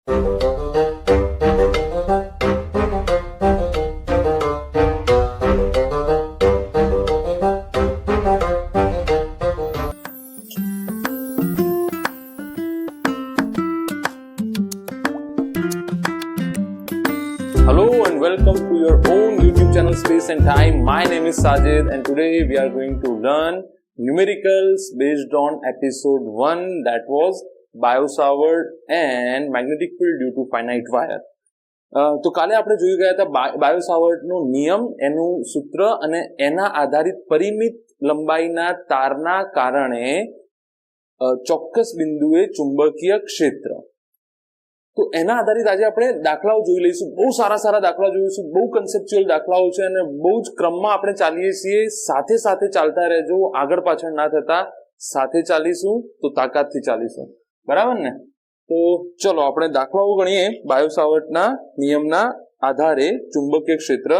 Hello and welcome to your own YouTube channel Space and Time. My name is Sajid and today we are going to learn numericals based on episode 1, that was Biot-Savart and magnetic field due to finite wire. તો કાલે આપણે જોઈ ગયા હતા બાયો-સાવર્ટનો નિયમ, એનું સૂત્ર અને એના આધારિત પરિમિત લંબાઈના તારના કારણે ચોક્કસ બિંદુએ ચુંબકીય ક્ષેત્ર. તો એના આધારિત આજે આપણે દાખલાઓ જોઈ લઈશું. બહુ સારા દાખલા જોઈશું, બહુ કન્સેપ્ચ્યુઅલ દાખલાઓ છે અને બહુ જ ક્રમમાં આપણે ચાલીએ છીએ. સાથે સાથે ચાલતા રહેજો, આગળ પાછળ ના થતા સાથે ચાલીશું તો તાકાતથી ચાલીશું, બરાબર ને? તો ચલો આપણે દાખલાઓ ગણીએ. બાયો-સાવર્ટના નિયમના આધારે ચુંબકીય ક્ષેત્ર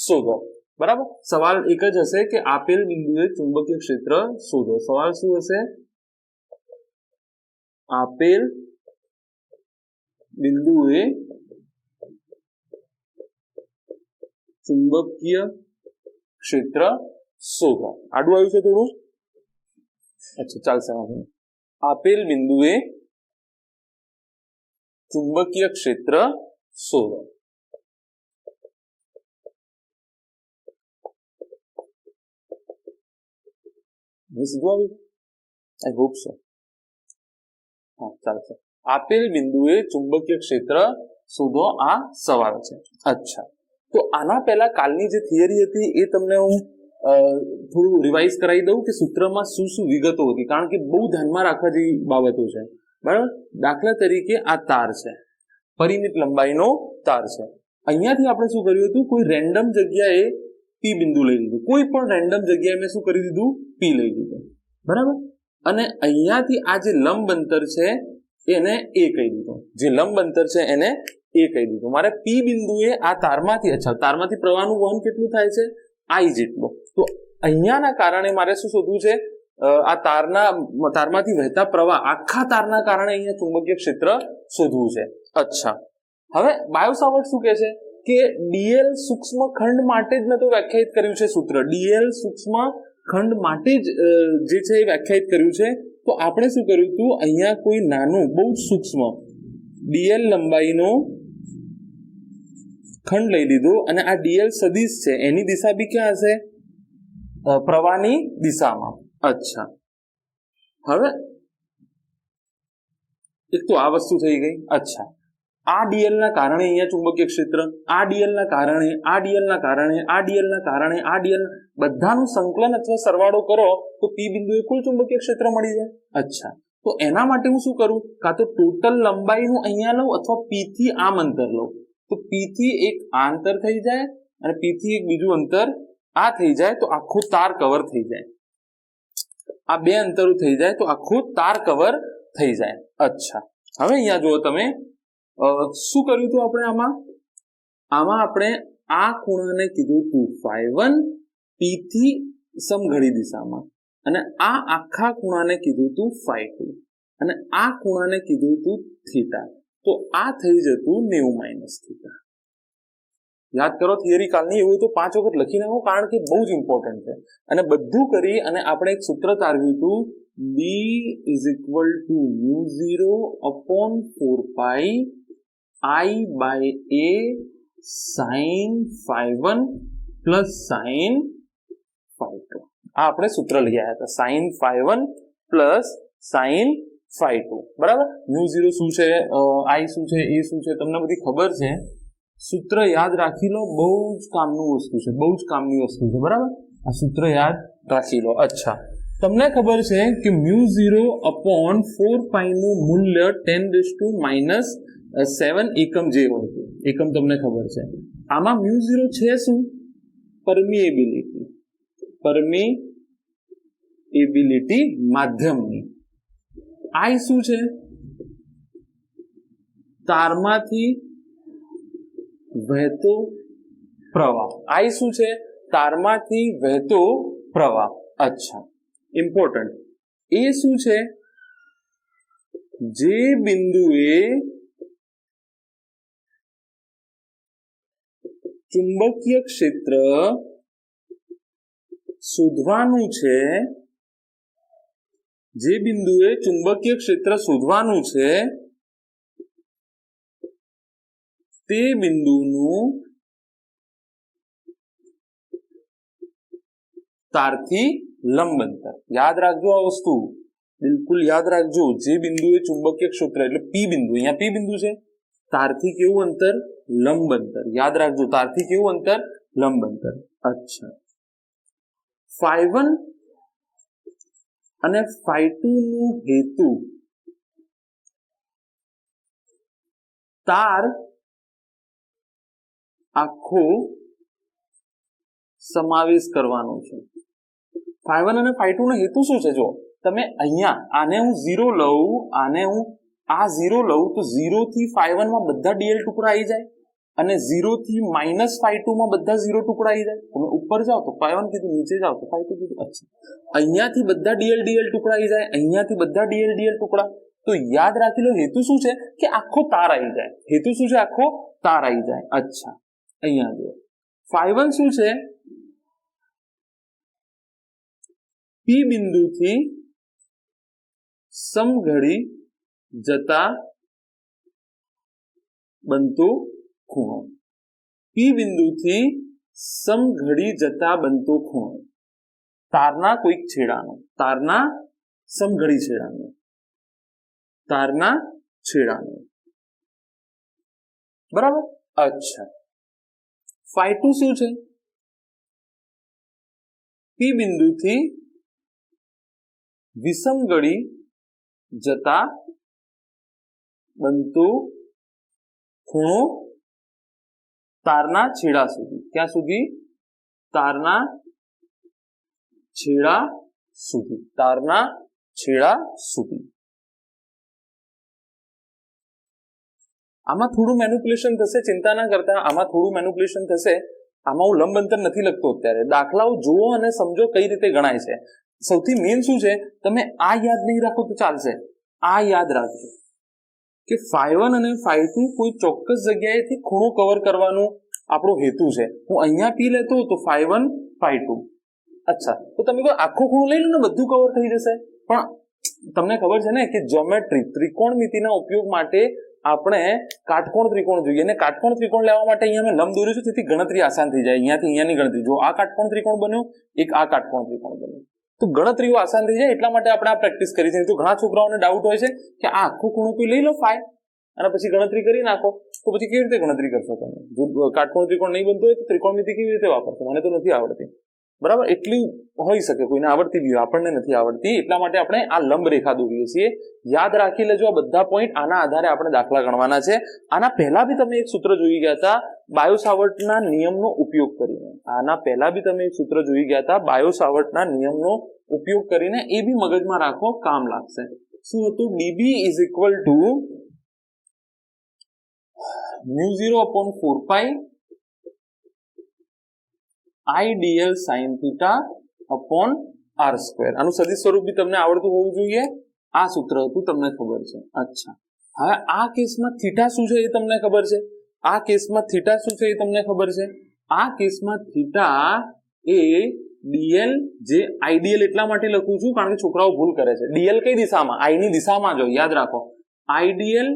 શોધો, બરાબર? સવાલ એક જ હશે કે આપેલ બિંદુએ ચુંબકીય ક્ષેત્ર શોધો. સવાલ શું હશે? આપેલ બિંદુએ ચુંબકીય ક્ષેત્ર શોધો. આડું આવ્યું છે થોડું? અચ્છા, ચાલશે. આપેલ બિંદુએ ચુંબકીય ક્ષેત્ર શોધો. સીધું આવ્યું? I hope so. હા, ચાલશે. આપેલ બિંદુએ ચુંબકીય ક્ષેત્ર શોધો, આ સવાલ છે. અચ્છા, તો આના પહેલા કાલની જે થિયરી હતી એ તમને હું થોડું રિવાઇઝ કરાવી દઉં કે સૂત્રમાં શું શું વિગતો હતી, કારણ કે બહુ ધ્યાનમાં રાખવા જેવી બાબતો છે, બરાબર? દાખલા તરીકે આ તાર છે, પરિમિત લંબાઈનો તાર છે. અહીંયાથી આપણે શું કર્યું હતું? કોઈ રેન્ડમ જગ્યાએ પી બિંદુ લઈ લીધું. કોઈ પણ રેન્ડમ જગ્યાએ મેં શું કરી દીધું? પી લઈ લીધું, બરાબર? અને અહીંયાથી આ જે લંબ અંતર છે એને એ કહી દીધું. જે લંબ અંતર છે એને એ કહી દીધું. મારે પી બિંદુએ આ તારમાંથી, અચ્છા, તારમાંથી પ્રવાહનું વહન કેટલું થાય છે? આઈ જેટલો. તો અહીંયાના કારણે મારે શું શોધવું છે? આ તારમાંથી વહેતા પ્રવાહ, આખા તારના કારણે અહીંયા ચુંબકીય ક્ષેત્ર શોધવું છે. અચ્છા, હવે બાયો-સાવર્ટ શું કહે છે કે ડીએલ સૂક્ષ્મ ખંડ માટે જ મેં તો વ્યાખ્યાયિત કર્યું છે સૂત્ર. ડીએલ સૂક્ષ્મ ખંડ માટે જ જે છે એ વ્યાખ્યાયિત કર્યું છે. તો આપણે શું કર્યું હતું? અહીંયા કોઈ નાનું, બહુ જ સૂક્ષ્મ ડીએલ લંબાઈનો ખંડ લઈ લીધો અને આ ડીએલ સદિશ છે, એની દિશા બી ક્યાં હશે? પ્રવાહની દિશામાં. અચ્છા, હવે એક તો આ વસ્તુ થઈ ગઈ. અચ્છા, આ ડીએલ ના કારણે અહીંયા ચુંબકીય ક્ષેત્ર, આ ડીએલ ના કારણે, આ ડીએલ ના કારણે, આ ડીએલ ના કારણે, આ ડીએલ, બધાનું સંકલન અથવા સરવાળો કરો તો પી બિંદુએ કુલ ચુંબકીય ક્ષેત્ર મળી જાય. અચ્છા, તો એના માટે હું શું કરું? કાં તો ટોટલ લંબાઈનું અહીંયા લઉં અથવા પી થી આમ અંતર લઉં. તો પી થી એક આ અંતર થઈ જાય અને પી થી એક બીજું અંતર આ થઈ જાય તો આખું તાર કવર થઈ જાય. આ બે અંતરો થઈ જાય તો આખું તાર કવર થઈ જાય. અચ્છા, હવે અહીંયા જુઓ તમે શું કર્યું હતું આપણે આમાં આપણે આ ખૂણાને કીધું હતું φ1 પી થી સમઘડી દિશામાં, અને આ આખા ખૂણાને કીધું હતું φ2 અને આ ખૂણાને કીધું હતું થીટા. તો આ થઈ જતું 90 - થીટા. યાદ કરો થિયરી કાલની. એવું તો 5 વખત લખી નાખો, કારણ કે બહુ જ ઇમ્પોર્ટન્ટ છે. અને બધું કરી અને આપણે એક સૂત્ર તારવ્યું હતું, B = μ0/4π I/a sin φ1 plus sin φ2. આ આપણે સૂત્ર લઈ આવ્યા હતા, sin φ1 plus sin φ2, બરાબર? μ0 શું છે, I શું છે, a શું છે, તમને બધી ખબર છે. સૂત્ર યાદ રાખી લો, બહુ જ કામનું વસ્તુ છે, બહુ જ કામની વસ્તુ છે, બરાબર? આ સૂત્ર યાદ રાખી લો. અચ્છા, તમને ખબર છે કે μ0/4π નું મૂલ્ય 10⁻⁻7 એકમ જે હોય છે, એકમ તમને ખબર છે. આમાં μ0 છે શું? પરમિએબિલિટી માધ્યમની. I શું છે? તારમાંથી વહેતો પ્રવાહ. I શું છે? તારમાંથી વહેતો પ્રવાહ. અચ્છા, ઇમ્પોર્ટન્ટ. એ શું છે? જે બિંદુએ ચુંબકીય ક્ષેત્ર શોધવાનું છે, જે બિંદુએ ચુંબકીય ક્ષેત્ર શોધવાનું છે તે બિંદુનું તારથી લંબ અંતર. યાદ રાખજો આ વસ્તુ, બિલકુલ યાદ રાખજો. જે બિંદુએ ચુંબકીય ક્ષેત્ર એટલે પી બિંદુ, અહીંયા પી બિંદુ છે, તારથી કેવું અંતર? લંબ અંતર. યાદ રાખજો, તારથી કેવું અંતર? લંબ અંતર. અચ્છા, φ1 અને φ2 નું હેતુ તાર આખો સમાવેશ કરવાનો છે. φ1 અને φ2 નો હેતુ શું છે? જો તમે અહીંયા આને હું 0 લઉં, આને હું આ 0 લઉં, તો 0 થી φ1 માં બધા dl ટુકડા આવી જાય અને 0 થી -φ2 માં બધા 0 ટુકડા આવી જાય. તમે ઉપર જાઓ તો φ1 કીધું, નીચે જાઓ તો φ2 કીધું. અચ્છા, અહીંયાથી બધા dl ટુકડા આવી જાય, અહીંયાથી બધા dl ટુકડા. તો યાદ રાખી લો, હેતુ શું છે કે આખો તાર આવી જાય. હેતુ શું છે? આખો તાર આવી જાય. અચ્છા, અહીંયા જો φ1 શું છે? પી બિંદુથી સમઘડી જતા બનતો ખૂણો. પી બિંદુથી સમઘડી જતા બનતો ખૂણો તારના કોઈક છેડાનો, તારના સમઘડી છેડાનો, તારના છેડાનો. બરાબર. અચ્છા, φ2 શું છે? પી બિંદુથી વિષમગળી જતા બનતો ખૂણો તારના છેડા સુધી. ક્યાં સુધી? તારના છેડા સુધી. તારના છેડા સુધી. આમાં થોડું મેનિપ્યુલેશન થશે, ચિંતા ના કરતા. આમાં થોડું મેનિપ્યુલેશન થશે. આમાં હું લંબ અંતર નથી લખતો અત્યારે. દાખલાઓ જુઓ અને સમજો કઈ રીતે ગણાય છે. સૌથી મેઇન શું છે, તમે આ યાદ નહીં રાખો તો ચાલશે. આ યાદ રાખજો કે φ1 અને φ2 કોઈ ચોક્કસ જગ્યાએથી ખૂણો કવર કરવાનું આપણો હેતુ છે. હું અહીંયા પી લેતો તો φ1 φ2. અચ્છા, તો તમે કોઈ આખો ખૂણો લઈ લો ને, બધું કવર થઈ જશે. પણ તમને ખબર છે ને કે જ્યોમેટ્રી, ત્રિકોણમિતિના ઉપયોગ માટે આપણે કાટકોણ ત્રિકોણ જોઈએ, અને કાટકોણ ત્રિકોણ લેવા માટે અહીંયા મેં લંબ દોર્યું છે, તેથી ગણતરી આસાન થઈ જાય. અહીંયાથી અહીંયાની ગણતરી, જો આ કાટકોણ ત્રિકોણ બન્યો, એક આ કાટકોણ ત્રિકોણ બન્યો, તો ગણતરીઓ આસાન થઈ જાય. એટલા માટે આપણે આ પ્રેક્ટિસ કરી છે. તો ઘણા છોકરાઓને ડાઉટ હોય છે કે આ આખો ખૂણો કોઈ લઈ લો φ અને પછી ગણતરી કરી નાખો, તો પછી કેવી રીતે ગણતરી કરશો તમે? જો કાટકોણ ત્રિકોણ નહીં બનતો હોય તો ત્રિકોણમિતિ કેવી રીતે વાપરશો? મને તો નથી આવડતી. બરાબર, એટલી હોઈ શકે, કોઈને આવડતી બી હોય, આપણને નથી આવડતી. એટલા માટે આપણે આ લંબ રેખા દોરીએ છીએ. યાદ રાખી લેજો આ બધા પોઈન્ટ. આના આધારે આપણે દાખલા ગણવાના છે. આના પહેલા બી તમે એક સૂત્ર જોઈ ગયા હતા, બાયો-સાવર્ટના નિયમનો ઉપયોગ કરીને. આના પહેલા બી તમે એક સૂત્ર જોઈ ગયા હતા, બાયો-સાવર્ટના નિયમનો ઉપયોગ કરીને. એ બી મગજમાં રાખો, કામ લાગશે. શું હતું? dB = μ0/4π IDL sin θ/r². આનું સદિશ સ્વરૂપ બી તમને આવડતું હોવું જોઈએ. આ સૂત્ર હતું, તમને ખબર છે. અચ્છા, હવે આ કેસમાં થીટા શું છે એ તમને ખબર છે? આ કેસમાં થીટા શું છે એ તમને ખબર છે? આ કેસમાં થીટા એ dl, જે IDL એટલા માટે લખું છું કારણ કે છોકરાઓ ભૂલ કરે છે. dl કઈ દિશામાં? I ની દિશામાં. જો યાદ રાખો, IDL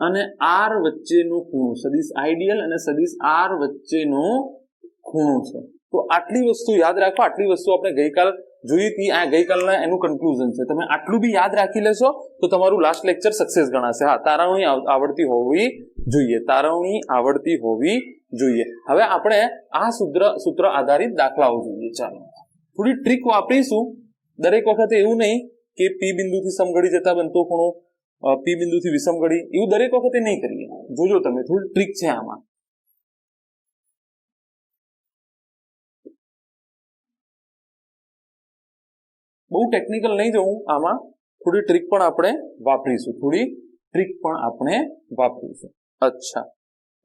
અને r વચ્ચેનો ખૂણો, સદિશ IDL અને સદિશ r વચ્ચેનો ખૂણો છે. તો આટલી વસ્તુ યાદ રાખો. આટલી વસ્તુ આપણે ગઈકાલ જોઈ હતી. આ ગઈકાલના એનું કન્ક્લુઝન છે. તમે આટલું બી યાદ રાખી લેશો તો તમારું લાસ્ટ લેક્ચર સક્સેસ ગણાશે. હા, તારવણી આવડતી હોવી જોઈએ, તારવણી આવડતી હોવી જોઈએ. હવે આપણે આ સૂત્ર આધારિત દાખલાઓ જોઈએ. ચાલો થોડી ટ્રીક વાપરીશું. દરેક વખતે એવું નહીં કે પી બિંદુથી સમઘડી જતા બનતો ખૂણો, પી બિંદુથી વિષમઘડી, એવું દરેક વખતે નહીં કરીએ. જોજો તમે, થોડી ટ્રીક છે આમાં. બહુ ટેકનિકલ નહીં જવું આમાં. થોડી ટ્રીક પણ આપણે વાપરીશું. અચ્છા,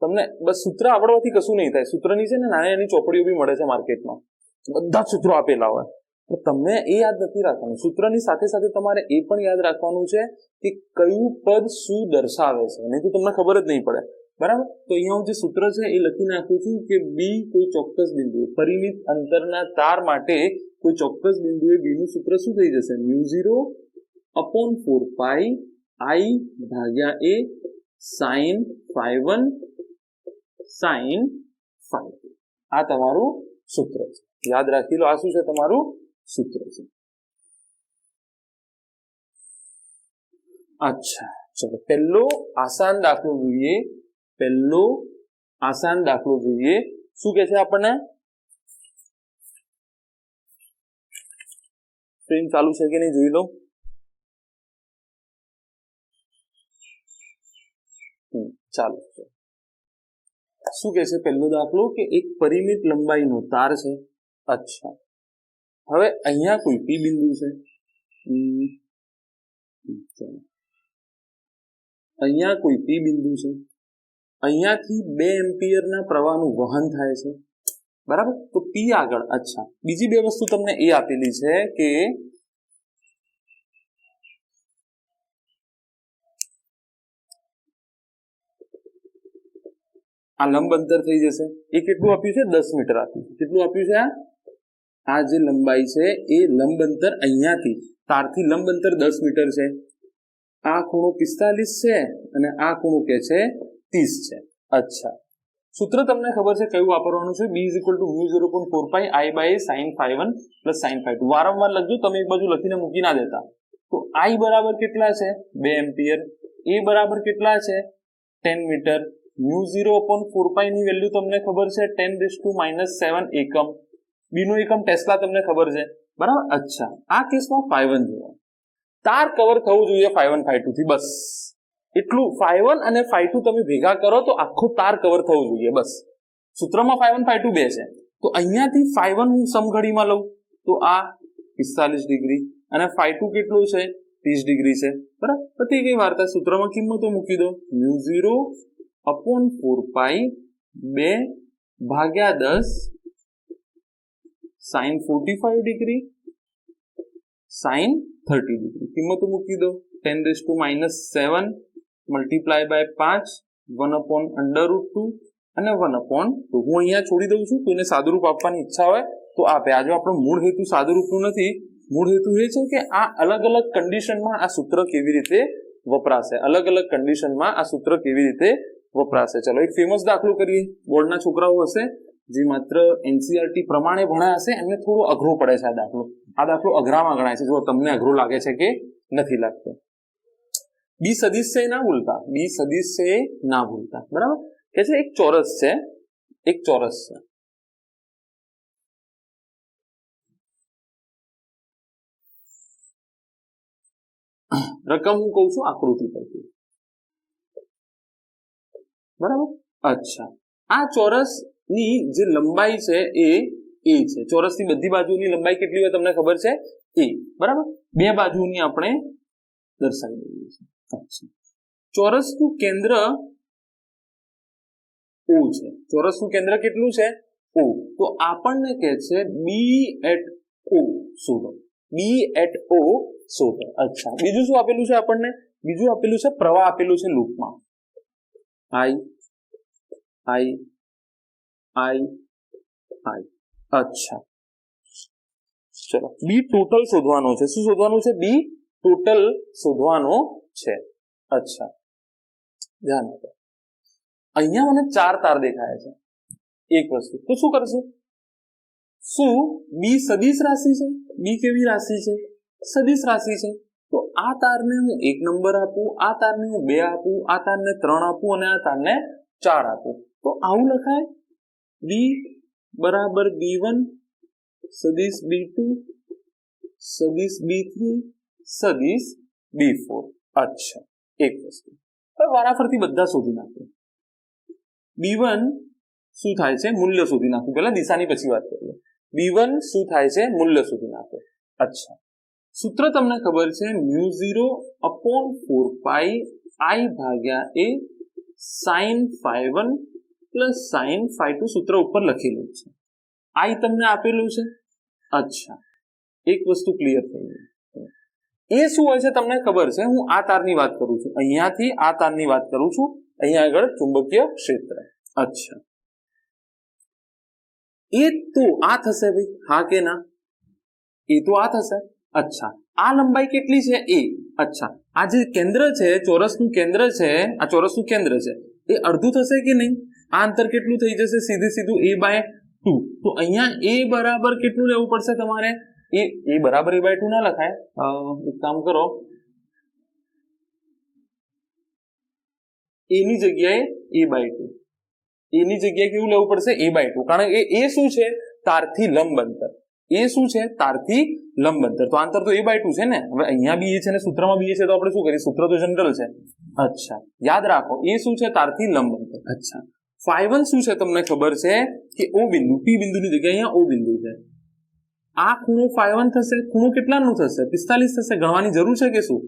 તમને બસ સૂત્ર આવડવાથી કશું નહીં થાય. સૂત્રની છે ને નાની નાની ચોપડીઓ બી મળે છે માર્કેટમાં, બધા સૂત્રો આપેલા હોય. તો તમને એ યાદ નથી રાખવાનું. સૂત્રની સાથે સાથે તમારે એ પણ યાદ રાખવાનું છે કે કયું પદ શું દર્શાવે છે, નહીં તો તમને ખબર જ નહીં પડે. બરાબર. તો અહીંયા હું જે સૂત્ર છે એ લખી નાખું છું કે બી કોઈ ચોક્કસ બિંદુએ પરિમિત અંતરના તાર માટે કોઈ ચોક્કસ બિંદુએ બી નું સૂત્ર શું થઈ જશે? μ0/4π I/a sin phi1 sin phi2. આ તમારું સૂત્ર છે, યાદ રાખી લો. આ શું છે? તમારું સૂત્ર છે. અચ્છા, ચલો પહેલો આસાન દાખલો જોઈએ. પહેલો આસાન દાખલો જોઈએ. શું કે છે આપણને? સ્ક્રીન ચાલુ છે કે નહીં જોઈ લો. ચાલો, શું કે છે પહેલો દાખલો? કે એક પરિમિત લંબાઈનો તાર છે. અચ્છા, હવે અહીંયા કોઈ પી બિંદુ છે. અહીંયા કોઈ પી બિંદુ છે. અહીંયાથી 2 એમ્પિયરના પ્રવાહનું વહન થાય છે. બરાબર. તો પી આગળ. અચ્છા, બીજી બે વસ્તુ તમને એ આપેલી છે કે આ લંબ અંતર થઈ જશે. એ કેટલું આપ્યું છે? 10 મીટર આપ્યું છે. કેટલું આપ્યું છે? આ જે લંબાઈ છે એ લંબ અંતર અહીંયાથી તારથી લંબ અંતર 10 મીટર છે. આ ખૂણો 45 છે અને આ ખૂણો કે છે 30 છે. અચ્છા, સૂત્ર તમને ખબર છે કયું વાપરવાનું છે? b = μ0.4π I/a sin phi1 + sin phi2. વારંવાર લખજો, તમે એક બાજુ લખીને મૂકી ના દેતા. તો I બરાબર કેટલા છે? 2 એમ્પિયર. a બરાબર કેટલા છે? 10 મીટર. μ0/4π ની વેલ્યુ તમને ખબર છે 10⁻⁻7 એકમ. b નું એકમ ટેસ્લા તમને ખબર છે. બરાબર. અચ્છા, આ કેસમાં phi1 જોવા તાર કવર થવું જોઈએ phi1 phi2 થી. બસ એટલું. phi1 અને phi2 તમે ભેગા કરો તો આખો તાર કવર થવું જોઈએ. બસ. સૂત્રમાં phi1 phi2 બે છે. તો અહીંયાથી phi1 હું સમઘડીમાં લઉં તો આ 45 ડિગ્રી અને phi2 કેટલું છે? 30 ડિગ્રી છે. બરાબર. પછી કઈ વાર્તા? સૂત્રમાં કિંમતો મૂકી દો. μ0/4π 2/10 sin 45 ડિગ્રી sin 30 ડિગ્રી. કિંમતો મૂકી દો. 10⁻⁻7 મલ્ટીપ્લાય બાય 5 1/√2 અને 1/2. હું અહીંયા છોડી દઉં છું. કોઈને સાદુરૂપ આપવાની ઈચ્છા હોય તો આપે. આજે આપણો મૂળ હેતુ સાદુરૂપનું નથી. મૂળ હેતુ એ છે કે આ અલગ અલગ કન્ડિશનમાં આ સૂત્ર કેવી રીતે વપરાશે. અલગ અલગ કન્ડિશનમાં આ સૂત્ર કેવી રીતે વપરાશે. ચલો એક ફેમસ દાખલો કરીએ. બોર્ડના છોકરાઓ હશે જે માત્ર એનસીઆરટી પ્રમાણે ભણ્યા હશે એમને થોડો અઘરો પડે છે આ દાખલો. આ દાખલો અઘરામાં ગણાય છે. જો તમને અઘરો લાગે છે કે નથી લાગતો. બી સદિશ છે ના ભૂલતા. બી સદિશ છે ના ભૂલતા. બરાબર. કે છે એક ચોરસ છે. એક ચોરસ છે. રકમ હું કઉ છું આકૃતિ પરથી. બરાબર. અચ્છા, આ ચોરસ ની જે લંબાઈ છે એ a છે. ચોરસ ની બધી બાજુની લંબાઈ કેટલી હોય તમને ખબર છે? a. બરાબર. બે બાજુની આપણે દર્શાવી દઈએ છીએ. અચ્છા, ચોરસનું કેન્દ્ર o છે. ચોરસનું કેન્દ્ર કેટલું છે? o. તો આપણને કહે છે b at o શોધો. b at o શોધો. અચ્છા, બીજું શું આપેલું છે આપણને? બીજું આપેલું છે પ્રવાહ આપેલું છે લૂપમાં. I. અચ્છા, ચલો બી ટોટલ શોધવાનો છે. શું શોધવાનું છે? બી ટોટલ શોધવાનો છે. અચ્છા, ધ્યાન આપો. અહીંયા મને 4 તાર દેખાય છે. એક વસ્તુ તો શું કરશું? શું બી સદિશ રાશિ છે? બી કેવી રાશિ છે? સદિશ રાશિ છે. તો આ તારને હું 1 નંબર આપું, આ તારને હું 2 આપું, આ તારને 3 આપું અને આ તારને 4 આપું. તો આવું લખાય. બી બરાબર b1 સદિશ b2 સદિશ b3 સદિશ b4. અચ્છા, એક વસ્તુ હવે વારાફરતી બધા શોધી નાખો. b1 શું થાય છે? મૂલ્ય શોધી નાખું. પહેલા દિશાની પછી વાત કરીએ. b1 શું થાય છે? મૂલ્ય શોધી નાખો. અચ્છા, સૂત્ર તમને ખબર છે μ0/4π I/a sin phi1 plus sin phi2 સૂત્ર ઉપર લખેલું છે. I તમને આપેલું છે. અચ્છા, એક વસ્તુ ક્લિયર થઈ ગઈ. એ શું હોય છે તમને ખબર છે? હું આ તારની વાત કરું છું. અહીંયાથી આ તારની વાત કરું છું અહીંયા આગળ ચુંબકીય ક્ષેત્ર. અચ્છા, એ તો આ થશે ભાઈ, હા કે ના? એ તો આ થશે. અચ્છા, આ લંબાઈ કેટલી છે? એ. અચ્છા, આ જે કેન્દ્ર છે, ચોરસનું કેન્દ્ર છે, આ ચોરસનું કેન્દ્ર છે, એ અડધું થશે કે નહીં? આ અંતર કેટલું થઈ જશે? સીધું a/2. તો અહીંયા a બરાબર કેટલું લેવું પડશે તમારે? a બરાબર a/2 ના લખાય. એક કામ કરો, a ની જગ્યાએ a/2, a ની જગ્યાએ કેવું લેવું પડશે? a/2. કારણ કે એ શું છે? તારથી લંબ અંતર. એ શું છે? તારથી લંબ અંતર. તો અંતર તો a/2 છે ને. હવે અહીંયા બી એ છે ને સૂત્રમાં બી એ છે, તો આપણે શું કરીએ? સૂત્ર તો જનરલ છે. અચ્છા, યાદ રાખો, એ શું છે? તારથી લંબ અંતર. અચ્છા, φ1 શું છે તમને ખબર છે કે O બિંદુ, P બિંદુની જગ્યાએ અહીંયા O બિંદુ છે. આ ખૂણો φ1 થશે. ખૂણો કેટલાનું થશે? 45 થશે. ગણવાની જરૂર છે કે શું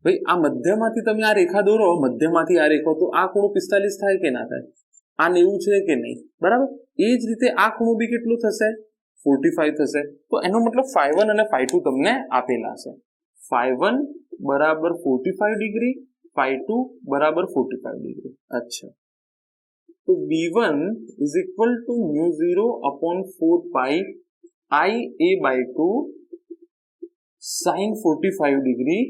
ભાઈ? આ મધ્યમાંથી તમે આ રેખા દોરો, મધ્યમાંથી આ રેખો, તો આ ખૂણો 45 થાય કે ના થાય? આ 90 છે કે નહીં? બરાબર. એ જ રીતે આ ખૂણો બી કેટલું થશે? 45 થશે. તો એનો મતલબ φ1 અને φ2 તમને આપેલા છે. φ1 બરાબર 45 ડિગ્રી, φ2 બરાબર 45 ડિગ્રી. અચ્છા, તો B1 is equal to μ0 upon 4 pi Ia/2 sin 45 degree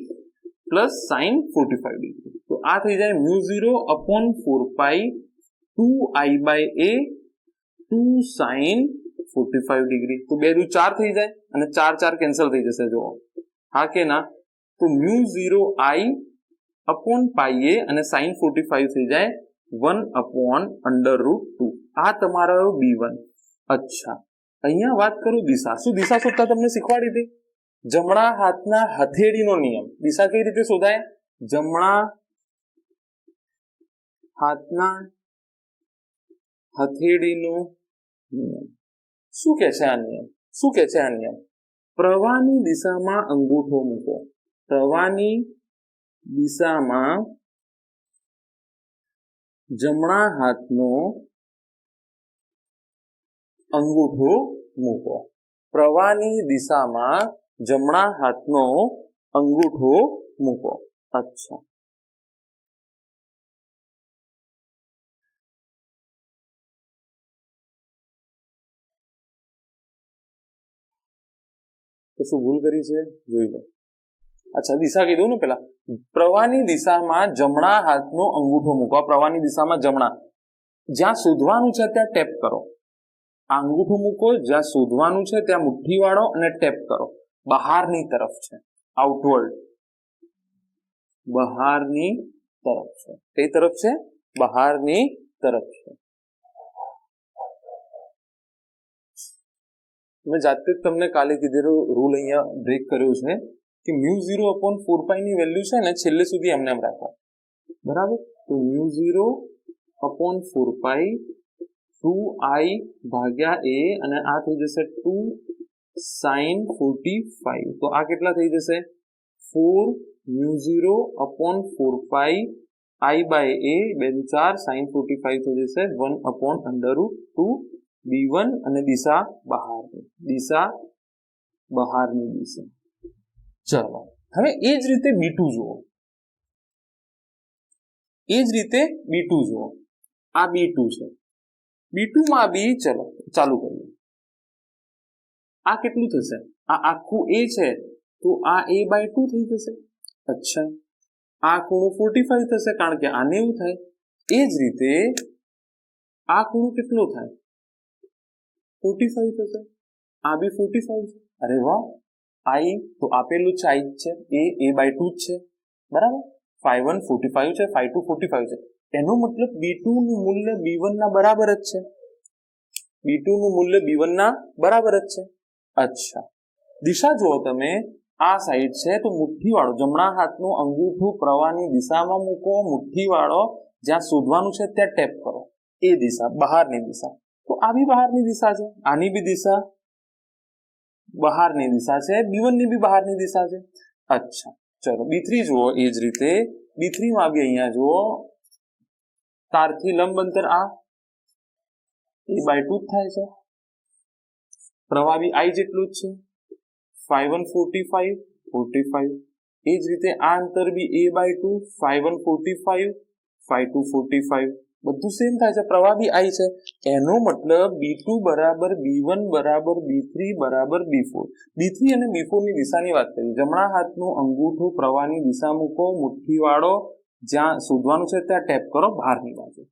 plus sin 45 degree. તો આ થઈ જાય μ0 upon 4 pi 2I/a 2 sin 45 degree. તો 2 દુ 4 થઈ જાય અને 4 કેન્સલ થઈ જશે. જો હા કે ના? તો μ0 I upon pi a અને sin 45 થઈ જાય 1 upon √2. આ તમારો B1. અચ્છા, અહીંયા વાત કરું દિશા. શું દિશા શોધતા તમને શીખવાડી હતી? જમણા હાથના હથેળીનો નિયમ. દિશા કઈ રીતે શોધાય? જમણા હાથના હથેળીનો નિયમ. શું કે છે આ નિયમ? શું કે છે આ નિયમ? પ્રવાહની દિશામાં અંગૂઠો મૂકો. પ્રવાહની દિશામાં જમણા હાથનો અંગૂઠો મૂકો. પ્રવાહની દિશામાં જમણા હાથનો અંગૂઠો મૂકો. અચ્છા, તો શું ભૂલ કરી છે? જોઈ લો. અચ્છા, દિશા કહી દઉં ને પેલા. પ્રવાહની દિશામાં જમણા હાથનો અંગૂઠો મૂકો. પ્રવાહની દિશામાં જમણા, જ્યાં શોધવાનું છે ત્યાં ટેપ કરો. આ અંગૂઠો મૂકો, જ્યાં શોધવાનું છે ત્યાં મુઠ્ઠી વાળો અને ટેપ કરો. બહારની તરફ છે, આઉટવર્ડ, બહારની તરફ છે. કઈ તરફ છે? બહારની તરફ છે. મેં જાતે જ તમને કાલે કીધેલો રૂલ અહીંયા બ્રેક કર્યો છે કે μ0 upon 4 pi ની વેલ્યુ છે ને છેલ્લે સુધી એમને એમ રાખો. બરાબર. તો μ0 upon 4 pi 2I/a અને આ થઈ જશે 2 sin 45. તો આ કેટલા થઈ જશે? 4 μ0 upon 4 pi I/a 2 4 sin 45 થઈ જશે 1 upon √2 B1 અને દિશા બહારની. દિશા બહારની દિશા. ચલો, હવે એ જ રીતે B2 જુઓ. એ જ રીતે B2 જુઓ. આ B2 છે. B2 માં બી ચલો ચાલુ કરીએ. આ કેટલું થશે? આ આખું A છે તો આ a/2 થઈ જશે. અચ્છા, આ ખૂણો 45 થશે કારણ કે આને એવું થાય. એ જ રીતે આ ખૂણો કેટલો થાય? 45 થશે. આ બી 45 છે. અરે વાહ, I તો આપેલું છે, I છે, a/2 જ છે. બરાબર. φ1 45 છે, φ2 45 છે. એનો મતલબ B2 નું મૂલ્ય B1 ના બરાબર જ છે. B2 નું મૂલ્ય B1 ના બરાબર જ છે. અચ્છા, દિશા જુઓ તમે. આ સાઈડ છે તો મુઠ્ઠી વાળો જમણા હાથનું અંગૂઠું પ્રવાહની દિશામાં મૂકો. મુઠ્ઠી વાળો જ્યાં શોધવાનું છે ત્યાં ટેપ કરો. એ દિશા બહારની દિશા. તો આ બી બહારની દિશા છે. આની બી દિશા બહારની દિશા છે. B1 ની બી બહારની દિશા છે. અચ્છા, ચલો B3 જુઓ. એ જ રીતે B3 માં બી અહીંયા જુઓ, તારથી લંબ અંતર આ a/2 થાય છે. પ્રવાહ બી I જેટલું જ છે. φ1 45. એ જ રીતે આ અંતર બી a/2, φ1 45, phi2 45 બધું સેમ થાય છે, પ્રવાહ બી I છે, એનો મતલબ B2 બરાબર B1 બરાબર B3 બરાબર B4. B3 અને B4 ની દિશાની વાત કરીએ, જમણા હાથનું અંગૂઠું પ્રવાહની દિશા મૂકો, મુઠ્ઠીવાળો જ્યાં શોધવાનું છે ત્યાં ટેપ કરો બહારની બાજુ,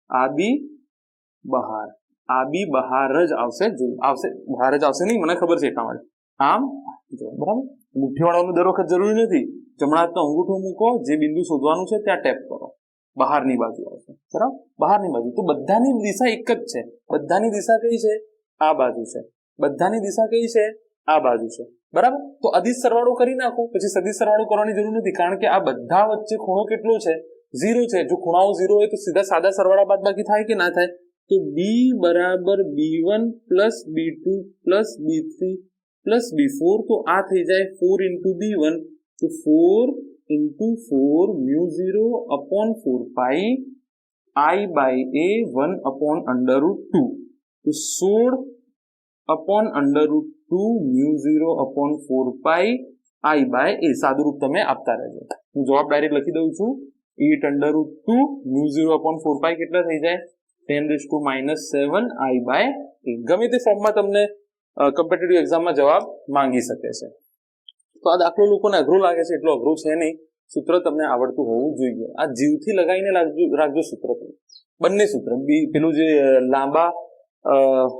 આ બી બહાર, આ બી બહાર જ આવશે, આવશે બહાર જ આવશે નહીં, મને ખબર છે એટલા માટે આમ બરાબર. મુઠ્ઠીવાળાનું દર વખત જરૂરી નથી, જમણા હાથનો અંગૂઠો મૂકો, જે બિંદુ શોધવાનું છે ત્યાં ટેપ કરો, બહારની બાજુ આવશે, બરાબર, બહારની બાજુ. તો બધાની દિશા એક જ છે, બધાની દિશા કઈ છે, આ બાજુ છે, બધાની દિશા કઈ છે, આ બાજુ છે, બરાબર. તો અદિશ સરવાળો કરી નાખો, પછી સદિશ સરવાળો કરવાની જરૂર નથી, કારણ કે આ બધા વચ્ચે ખૂણો કેટલો છે, 0 છે. જો ખૂણાઓ 0 હોય તો સીધા સાદા સરવાળા બાદબાકી થાય કે ના થાય? તો B બરાબર B1 plus B2 plus B3 plus B4, તો આ થઈ જાય 4 into B1, તો 4 into 4 μ0 upon 4 pi I by A 1 upon under root 2, તો 16 upon under root 2 μ0 upon 4 pi I by A. સાદું રૂપ તમે આપતા રહેજો, હું જવાબ ડાયરેક્ટ લખી દઉં છું, 8 under root 2 μ0 upon 4 pi કેટલા થઈ જાય, 10⁻⁻7 I by A. ગમે તે ફોર્મમાં તમને કોમ્પિટિટિવ એક્ઝામમાં જવાબ માંગી શકે છે. તો આ દાખલો લોકોને અઘરો લાગે છે, એટલો અઘરો છે નહીં, સૂત્ર તમને આવડતું હોવું જોઈએ. આ જીવથી લગાવીને રાખજો સૂત્ર, બંને સૂત્ર, પેલું જે લાંબા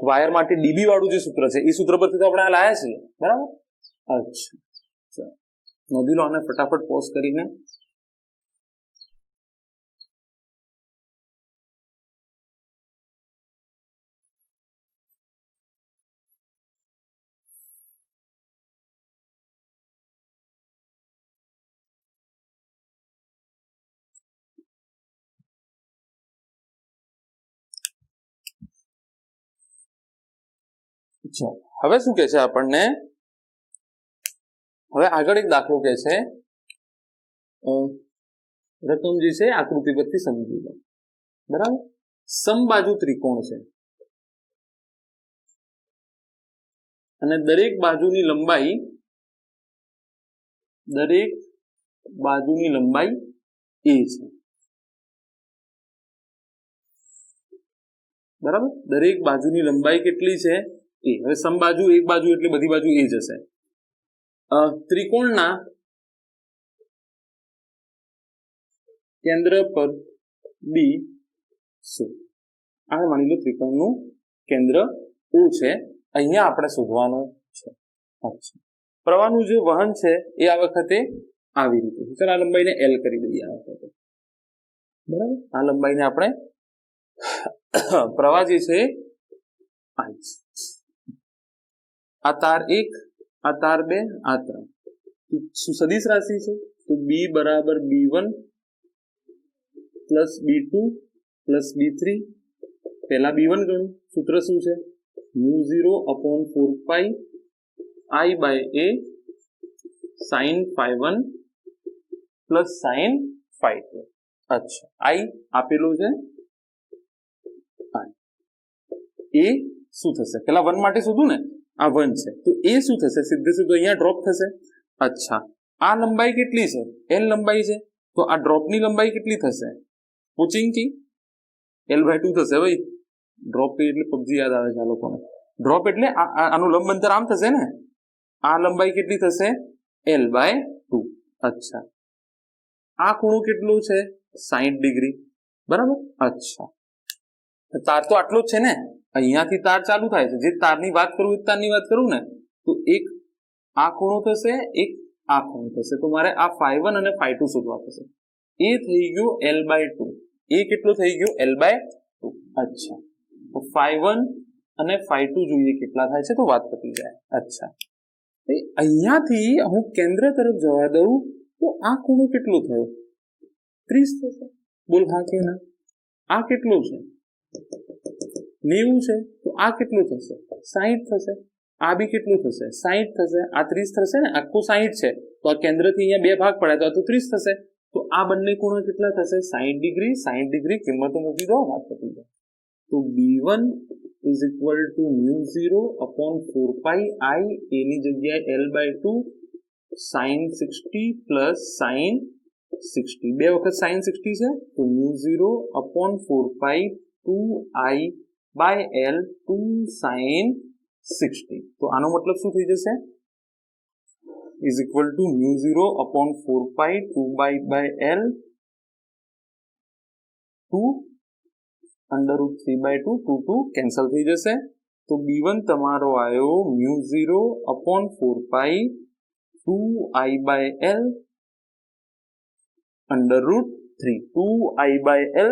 વાયર માટે ડીબી વાળું જે સૂત્ર છે એ સૂત્ર પરથી તો આપણે આ લાયા છીએ, બરાબર. અચ્છા, નોંધી લો આને ફટાફટ પોઝ કરીને. હવે શું કે છે આપણને, હવે આગળ એક દાખલો કે છે, રકમ જે છે આકૃતિ પરથી સમજી લો, બરાબર. સમબાજુ ત્રિકોણ છે અને દરેક બાજુની લંબાઈ a છે, બરાબર. દરેક બાજુની લંબાઈ કેટલી છે, a. હવે સમબાજુ એક બાજુ એટલે બધી બાજુ a જ હશે. ત્રિકોણના કેન્દ્ર પર B શું? આ માની લો ત્રિકોણનું કેન્દ્ર O છે, અહીંયા આપણે શોધવાનું છે. અચ્છા, પ્રવાહનું જે વહન છે એ આ વખતે આવી રીતે, ચાલો આ લંબાઈને L કરી દઈએ આ વખતે, બરાબર. આ લંબાઈને આપણે પ્રવાહ જે છે આ તાર 1, આ તાર 2, આ 3 શું સદિશ રાશિ છે, તો B બરાબર B1 plus B2 plus B3, પહેલા B1 ગણું, સૂત્ર શું છે, μ0 upon 4 pi I by A sin phi1 plus sin phi2. અચ્છા, I આપેલું છે, એ શું થશે, પેલા 1 માટે શોધું ને, આ 1 છે, તો એ શું થશે, સીધે સીધું અહીંયા ડ્રોપ થશે. અચ્છા, આ લંબાઈ કેટલી છે, L લંબાઈ છે, તો આ ડ્રોપની લંબાઈ કેટલી થશે, પૂચિંકી L/2 થશે. ભાઈ ડ્રોપ એટલે પબજી યાદ આવે છે આ લોકોને, ડ્રોપ એટલે આનું લંબ અંતર આમ થશે ને, આ લંબાઈ કેટલી થશે, L/2. અચ્છા, આ ખૂણો કેટલો છે, 60 ડિગ્રી, બરાબર. અચ્છા, તાર તો આટલો જ છે ને, અહીંયાથી તાર ચાલુ થાય છે, જે તારની વાત કરું એ તારની વાત કરું ને, તો એક આ ખૂણો થશે, એક આ ખૂણો થશે, તો મારે આ phi1 અને phi2 શોધવા થશે. એ થઈ ગયો L/2, એ કેટલો થઈ ગયો L/2. અચ્છા, તો phi1 અને phi2 જોઈએ કેટલા થાય છે, તો વાત પતી જાય. અચ્છા, અહીંયાથી હું કેન્દ્ર તરફ જવા દઉં તો આ ખૂણો કેટલો થયો, 30 થશે, બોલ હા કે ના. આ કેટલો છે, 90 છે, તો આ કેટલું થશે, 60 થશે. આ બી કેટલું થશે, 60 થશે. આ 30 થશે ને, આખું 60 છે, તો આ કેન્દ્રથી અહીંયા બે ભાગ પડ્યા તો 30 થશે. તો આ બંને ખૂણો કેટલા થશે, 60 ડિગ્રી. 60 ડિગ્રી કિંમતો મૂકી દો, વાત પતી જાય. તો B1 is equal to μ0 upon 4 pi I, એની જગ્યાએ L/2 sin 60 plus sin 60 બે વખત sin 60 છે તો mu 0 upon 4 pi 2i by l 2 sin 60 તો આનો મતલબ શું થઈ જશે is equal to mu 0 upon 4 pi 2 by l 2 under root 3 by 2 2 cancel થઈ જશે તો b1 તમારો આવ્યો mu 0 upon 4 pi 2i by l under root 3 2i by l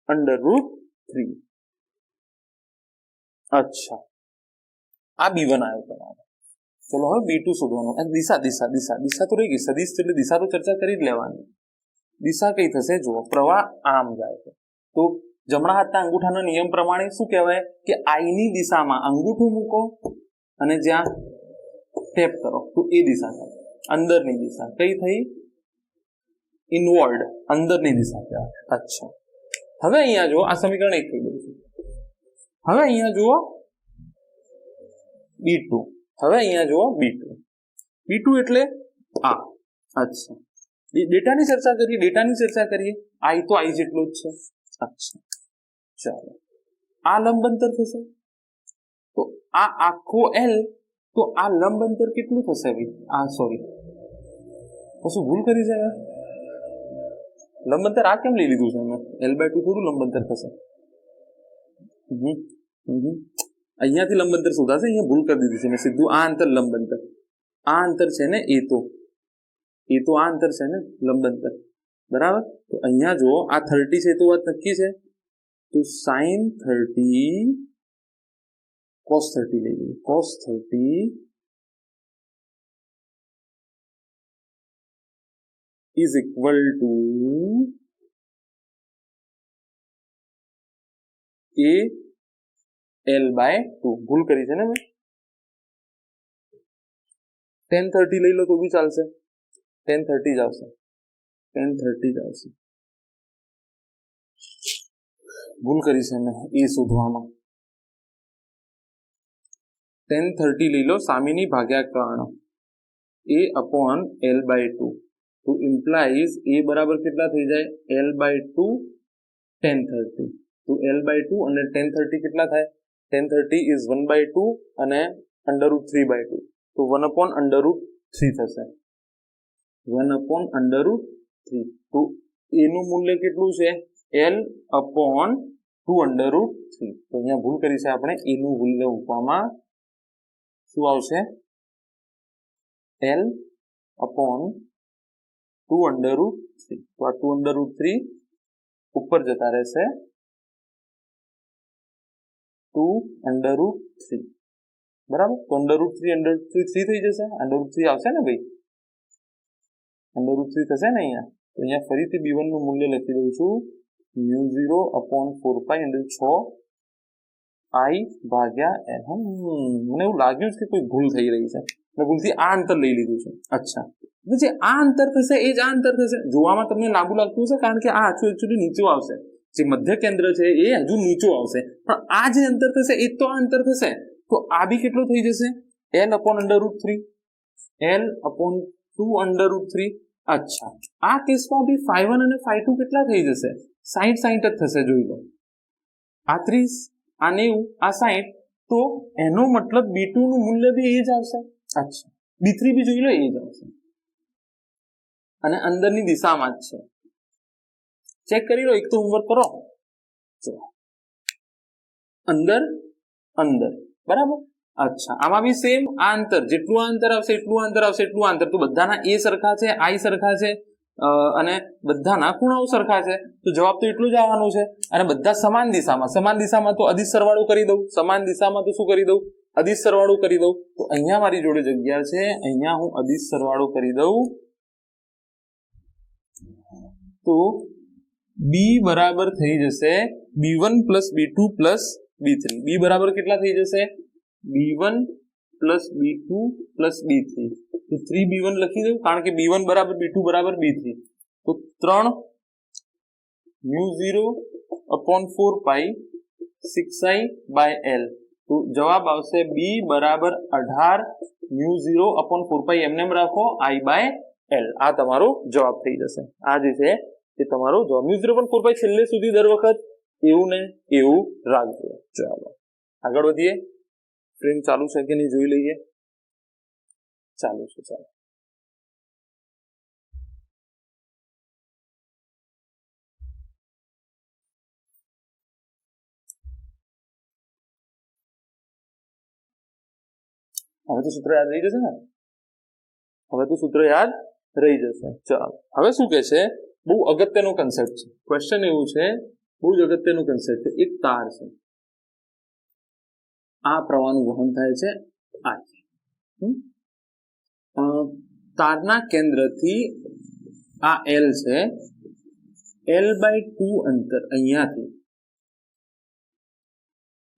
under root 3 अच्छा આ b1 આવ્યો તમારો ચલો હવે b2 શોધવાનું દિશા દિશા દિશા દિશા તો રહી ગઈ સદિશ એટલે દિશા તો ચર્ચા કરી જ લેવાની દિશા કઈ થશે જુઓ પ્રવાહ આમ જાય છે તો જમણા હાથના અંગૂઠાના નિયમ પ્રમાણે શું કહેવાય કે આઈ ની દિશામાં અંગૂઠું મૂકો અને જ્યાં ટેપ કરો તો એ દિશા થાય અંદરની દિશા કઈ થઈ ઇનવર્ડ અંદરની દિશા કહેવાય અચ્છા હવે અહીંયા જુઓ આ સમીકરણ 1 થઈ ગયું છે હવે અહીંયા જુઓ b2 હવે અહીંયા જુઓ b2 એટલે આ અચ્છા ડેટાની ચર્ચા કરીએ આઈ તો આઈ જેટલો જ છે અચ્છા ચાલો આ લંબ અંતર થશે તો આ આખો l તો આ લંબ અંતર કેટલું થશે ભાઈ આ સોરી શું ભૂલ કરી છે લંબ અંતર આ કેમ લઈ લીધું છે મેં l/2 થોડું લંબ અંતર થશે અહીંયાથી લંબ અંતર શોધાશે અહીંયા ભૂલ કરી દીધી છે મેં સીધું આ અંતર લંબ અંતર આ અંતર છે ને એ તો આ અંતર છે ને લંબ અંતર બરાબર તો અહીંયા જો આ 30 છે તો વાત નક્કી છે તો sin 30 cos 30 લઈ લઈએ cos 30 is equal to a l/2 ભૂલ કરી છે ને મેં tan 30 લઈ લો તો બી ચાલશે tan 30 જ આવશે ભૂલ કરી છે મેં એ શોધવામાં tan 30 લઈ લો સામેની ભાગ્યા કર્ણ a upon l/2 તો implies a બરાબર કેટલા થઈ જાય l/2 tan 30 તો l/2 અને tan 30 કેટલા થાય tan 30 is 1/2 અને under root 3/2 તો 1 upon under root 3 થશે 1 upon under root 3 તો a નું મૂલ્ય કેટલું છે l upon 2 under root 3 તો અહીંયા ભૂલ કરી છે આપણે a નું મૂલ્ય મૂકવામાં શું આવશે l upon 2 under root 3 તો આ 2 under root 3 ઉપર જતા રહેશે 2 under root 3 બરાબર તો under root 3 થઈ જશે under root 3 આવશે ને ભાઈ under root 3 થશે ને અહીંયા તો અહીંયા ફરીથી b1 નું મૂલ્ય લખી દઉં છું mu 0 upon 4 pi under 6 i ભાગ્યા l મને એવું લાગ્યું છે કે કોઈ ભૂલ થઈ રહી છે મેં ભૂલથી આ અંતર લઈ લીધું છે અચ્છા જે આ અંતર થશે એ જ આ અંતર થશે જોવામાં તમને લાંબુ લાગતું હશે કારણ કે આ આછું એકચ્યુઅલી નીચું આવશે જે મધ્ય કેન્દ્ર છે એ હજુ નીચું આવશે પણ આ જે અંતર થશે એ તો આ અંતર થશે તો આ બી કેટલો થઈ જશે l upon under root 3 l upon 2 under root 3 અચ્છા આ કેસમાં બી phi1 અને phi2 કેટલા થઈ જશે 60 જ થશે જોઈ લો આ 30 આ 90 આ 60 તો એનો મતલબ b2 નું મૂલ્ય બી એ જ આવશે અચ્છા b3 બી જોઈ લો એ જ આવશે અને અંદરની દિશામાં જ છે ચેક કરી લો એક તો હોમવર્ક કરો ચલો અંદર બરાબર અચ્છા આમાં બી સેમ આ અંતર જેટલું અંતર આવશે એટલું અંતર તો બધાના એ સરખા છે આઈ સરખા છે અને બધાના ખૂણાઓ સરખા છે તો જવાબ તો એટલું જ આવવાનું છે અને બધા સમાન દિશામાં તો અદિશ સરવાળો કરી દઉં સમાન દિશામાં તો શું કરી દઉં અદિશ સરવાળો કરી દઉં તો અહીંયા મારી જોડે જગ્યા છે અહીંયા હું અદિશ સરવાળો કરી દઉં તો b બરાબર થઈ જશે b1 plus b2 plus b3 b બરાબર કેટલા થઈ જશે b1 plus b2 plus b3 તો 3b1 લખી દઉં કારણ કે b1 બરાબર b2 બરાબર b3 તો 3 mu 0 upon 4 pi 6i by l તો જવાબ આવશે b બરાબર 18 મ્યુ 0 upon 4 pi એમને રાખો i by L આ તમારો જવાબ થઈ જશે. આ જે છે એ તમારો જવાબ. μ0.45 છેલ્લે સુધી દર વખત એવું ને એવું રાખજો. ચાલો આગળ વધીએ. ફ્રેમ ચાલુ છે કે નહીં જોઈ લઈએ. ચાલુ છે. ચાલો હવે તો સૂત્ર યાદ રહી જશે ને. હવે તો સૂત્ર યાદ રહી જશે. ચાલો હવે શું કે છે, બહુ અગત્યનો કન્સેપ્ટ છે. ક્વેશ્ચન એવું છે, બહુ જ અગત્યનો કન્સેપ્ટ છે. એક તાર છે, આ પ્રવાહનું વહન થાય છે આ તારના કેન્દ્રથી આ L છે, L/2 અંતર અહીંયાથી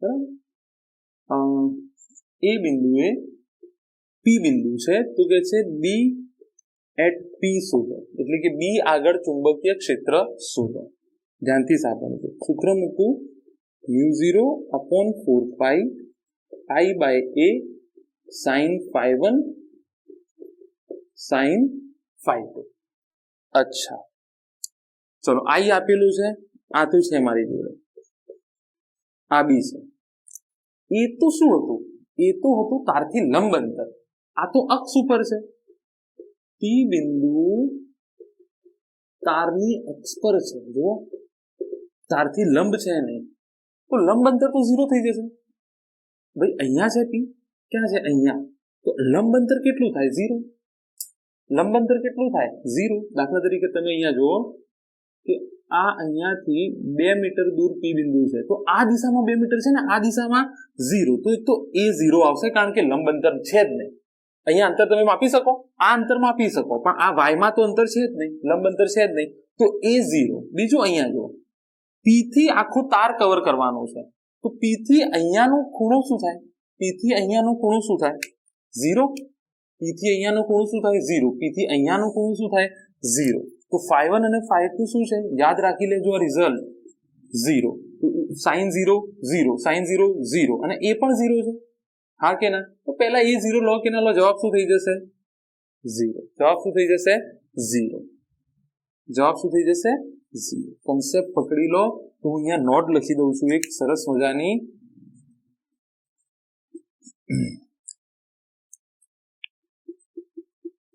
બરાબર એ બિંદુએ P બિંદુ છે, તો કે છે B at P શોધો, એટલે કે B આગળ ચુંબકીય ક્ષેત્ર શોધો. ધ્યાનથી સાંભળજો. સૂત્ર મૂકું μ0/4π I/A sin phi1 sin phi2. અચ્છા ચલો I આપેલું છે, આ તો છે મારી જોડે, આ B છે. એ તો શું હતું, એ તો હતું તારથી લંબ અંતર. આ તો અક્ષ ઉપર છે. P બિંદુ તારની અક્ષ પર છે. જુઓ તારથી લંબ છે નહીં, તો લંબ અંતર તો 0 થઈ જશે. ભાઈ અહીંયા છે P, ક્યાં છે અહીંયા, તો લંબ અંતર કેટલું થાય 0. લંબ અંતર કેટલું થાય 0. દાખલા તરીકે તમે અહીંયા જુઓ કે આ અહીંયાથી 2 મીટર દૂર P બિંદુ છે, તો આ દિશામાં 2 મીટર છે ને, આ દિશામાં 0, તો એ 0 આવશે, કારણ કે લંબ અંતર છે જ નહીં. અહીંયા અંતર તમે માપી શકો, આ અંતર માપી શકો, પણ આ વાયમાં તો અંતર છે જ નહીં, લંબ અંતર છે જ નહીં, તો એ 0. બીજું અહીંયા જુઓ, P થી આખું તાર કવર કરવાનું છે, તો P થી અહીંયાનો ખૂણો શું થાય, P થી અહીંયાનો ખૂણો શું થાય 0. P થી અહીંયાનો ખૂણો શું થાય 0. P થી અહીંયાનો ખૂણો શું થાય 0. તો phi1 અને phi2 શું છે, યાદ રાખી લેજો આ રિઝલ્ટ 0. sin 0 0, sin 0 0, અને એ પણ 0 છે, હા કે ના. તો પહેલા એ 0 લો કે ના લો, જવાબ શું થઈ જશે 0. જવાબ શું થઈ જશે 0. જવાબ શું થઈ જશે 0. કોન્સેપ્ટ પકડી લો. તો હું અહીંયા નોટ લખી દઉં છું એક સરસ મજાની.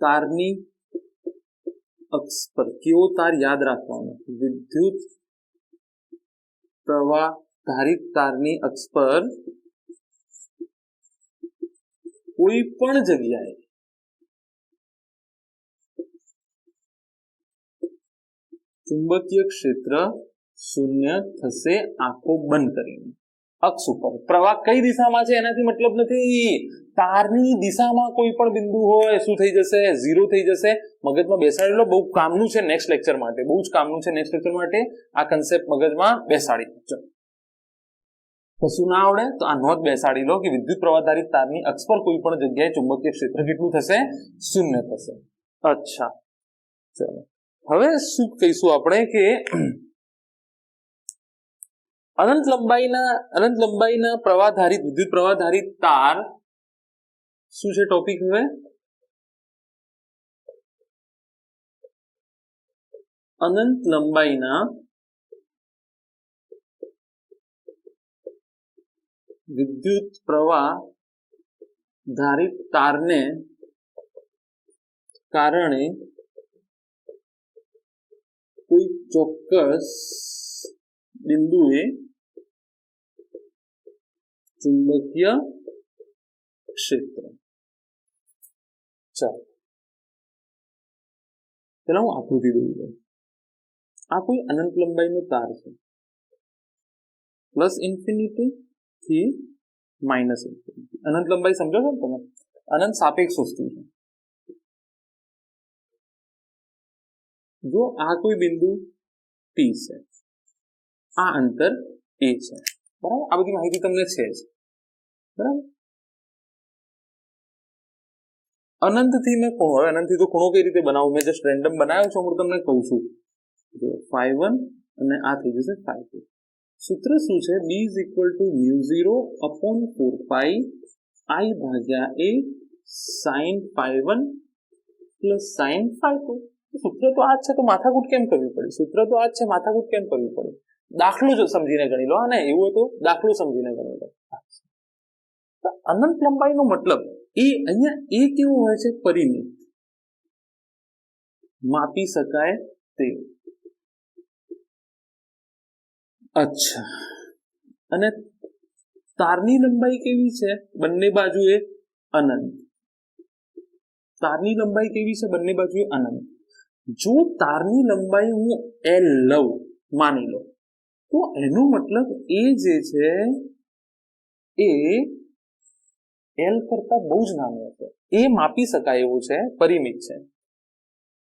તારની અક્ષ પર કેવો તાર યાદ રાખવાનો, વિદ્યુત પ્રવાહ ધારિત તારની અક્ષ પર કોઈ પણ જગ્યાએ ચુંબકીય ક્ષેત્ર શૂન્ય થશે, આંખો બંધ કરીને. અક્ષ ઉપર પ્રવાહ કઈ દિશામાં છે એનાથી મતલબ નથી, તારની દિશામાં કોઈ પણ બિંદુ હોય શું થઈ જશે 0 થઈ જશે. મગજમાં બેસાડી લો, બહુ કામનું છે નેક્સ્ટ લેક્ચર માટે, બહુ જ કામનું છે નેક્સ્ટ લેક્ચર માટે. આ કન્સેપ્ટ મગજમાં બેસાડી લો. કશું ના આવડે તો આ નોંધ બેસાડી લો કે વિદ્યુત પ્રવાહધારિત તારની અક્ષ પર કોઈ પણ જગ્યાએ ચુંબકીય ક્ષેત્ર કેટલું થશે 0 થશે. અચ્છા ચલો હવે શું કહીશું આપણે કે અનંત લંબાઈના પ્રવાહધારિત વિદ્યુત પ્રવાહધારિત તાર શું છે ટોપિક. હવે અનંત લંબાઈના વિદ્યુત પ્રવાહ ધારિત તારને કારણે કોઈ ચોક્કસ બિંદુએ ચુંબકીય ક્ષેત્ર. ચાલો પેલા હું આકૃતિ દઉં છું. આ કોઈ અનંત લંબાઈનો તાર છે, પ્લસ ઇન્ફિનિટી થી માઇનસ ઇન્ફિનિટી. અનંત લંબાઈ સમજો છો તમે, અનંત સાપેક્ષ વસ્તુ છે. જો આ કોઈ બિંદુ P છે, આ અંતર A છે, બરાબર. આ બધી માહિતી તમને છે જ, બરાબર. અનંતથી મેં ખૂણો, હવે અનંતથી તો ખૂણો કઈ રીતે બનાવું, મેં જસ્ટ રેન્ડમ બનાવ્યો છું, હું તમને કહું છું. phi1 અને આ થઈ જશે phi2. સૂત્ર શું છે, B is equal to μ0/4π I/A sin phi1 plus sine phi two. सूत्र तो आज है तो माथाकूट केम करवी पड़े? सूत्र तो आज है, माथाकूट केम करवी पड़े? दाखलो जो समझीने गणी लो। ने एवुं तो दाखलो समझीने गणी लो। तो अनंत लंबाई नो मतलब ए अहींया ए केवुं होय छे? परिमित, मापी शकाय तेवुं। अच्छा, अने तारनी लंबाई केवी छे? बंने बाजुए अनंत। तारनी लंबाई केवी छे? बंने बाजुए अनंत। जो तारनी लंबाई हूँ एल लઉં, मानी लो, तो एनो मतलब ए जे छे ए एल करता बहु ज नानो हशे। ए मापी शकाय एवुं छे, परिमित छे।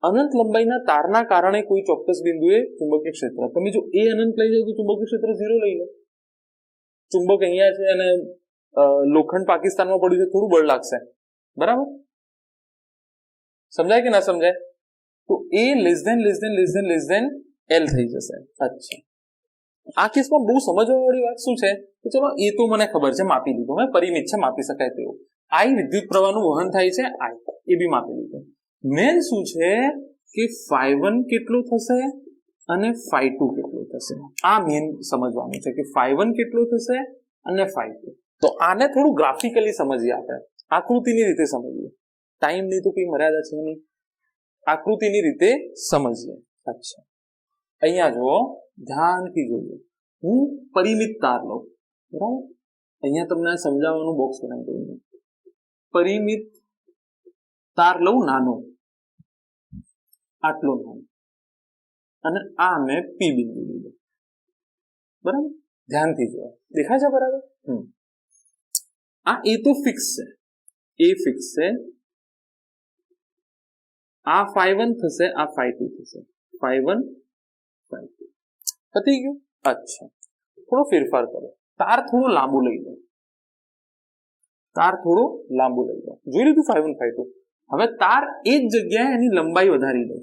अनंत लंबाईना ताરના કારણે કોઈ ચોક્કસ બિંદુએ ચુંબકીય ક્ષેત્ર, તમે જો એ અનંત લઈ જાઓ તો ચુંબકીય ક્ષેત્ર 0 લઈ લો। ચુંબક અહીંયા છે અને લોખંડ પાકિસ્તાનમાં પડ્યું છે, થોડું બળ લાગશે, બરાબર? સમજાય કે ના સમજાય? તો એ લેસ ધેન એલ થઈ જશે। અચ્છા, આ કેસમાં બહુ સમજવાવાળી વાત શું છે કે ચલો એ તો મને ખબર છે, માપી લીધું, મેં પરિમિત છે, માપી શકાય તેવું। આઈ વિદ્યુત પ્રવાહનું વહન થાય છે, આઈ એ બી માપી લીધું। મેન શું છે કે φ1 કેટલો થશે અને φ2 કેટલો થશે, આ મેન સમજવાનું છે કે φ1 કેટલો થશે અને φ2। તો આને થોડું ગ્રાફિકલી સમજીએ, આપણે આકૃતિની રીતે સમજીએ। ટાઈમની તો કોઈ મર્યાદા છે નહીં, આકૃતિની રીતે સમજીએ। અચ્છા, અહીંયા જુઓ, ધ્યાનથી જોઈએ। હું પરિમિત તાર લઉં, બરાબર? અહીંયા તમને સમજાવવાનું બોક્સ બનાવી દઉં। પરિમિત તાર લઉં, નાનો, આટલો નાનો, અને આ મેં પી બિંદુ લીધો, બરાબર? ધ્યાનથી જુઓ, દેખાય છે બરાબર? આ એ તો ફિક્સ છે, એ ફિક્સ છે। આ φ1 થશે, આ φ2 થશે, φ1 φ2, પતી ગયું। અચ્છા, થોડો ફેરફાર કરો, તાર થોડો લાંબુ લઈ લો, તાર થોડો લાંબુ લઈ લો, જોઈ લીધું φ1 φ2। હવે તાર એ જ જગ્યાએ એની લંબાઈ વધારી દો,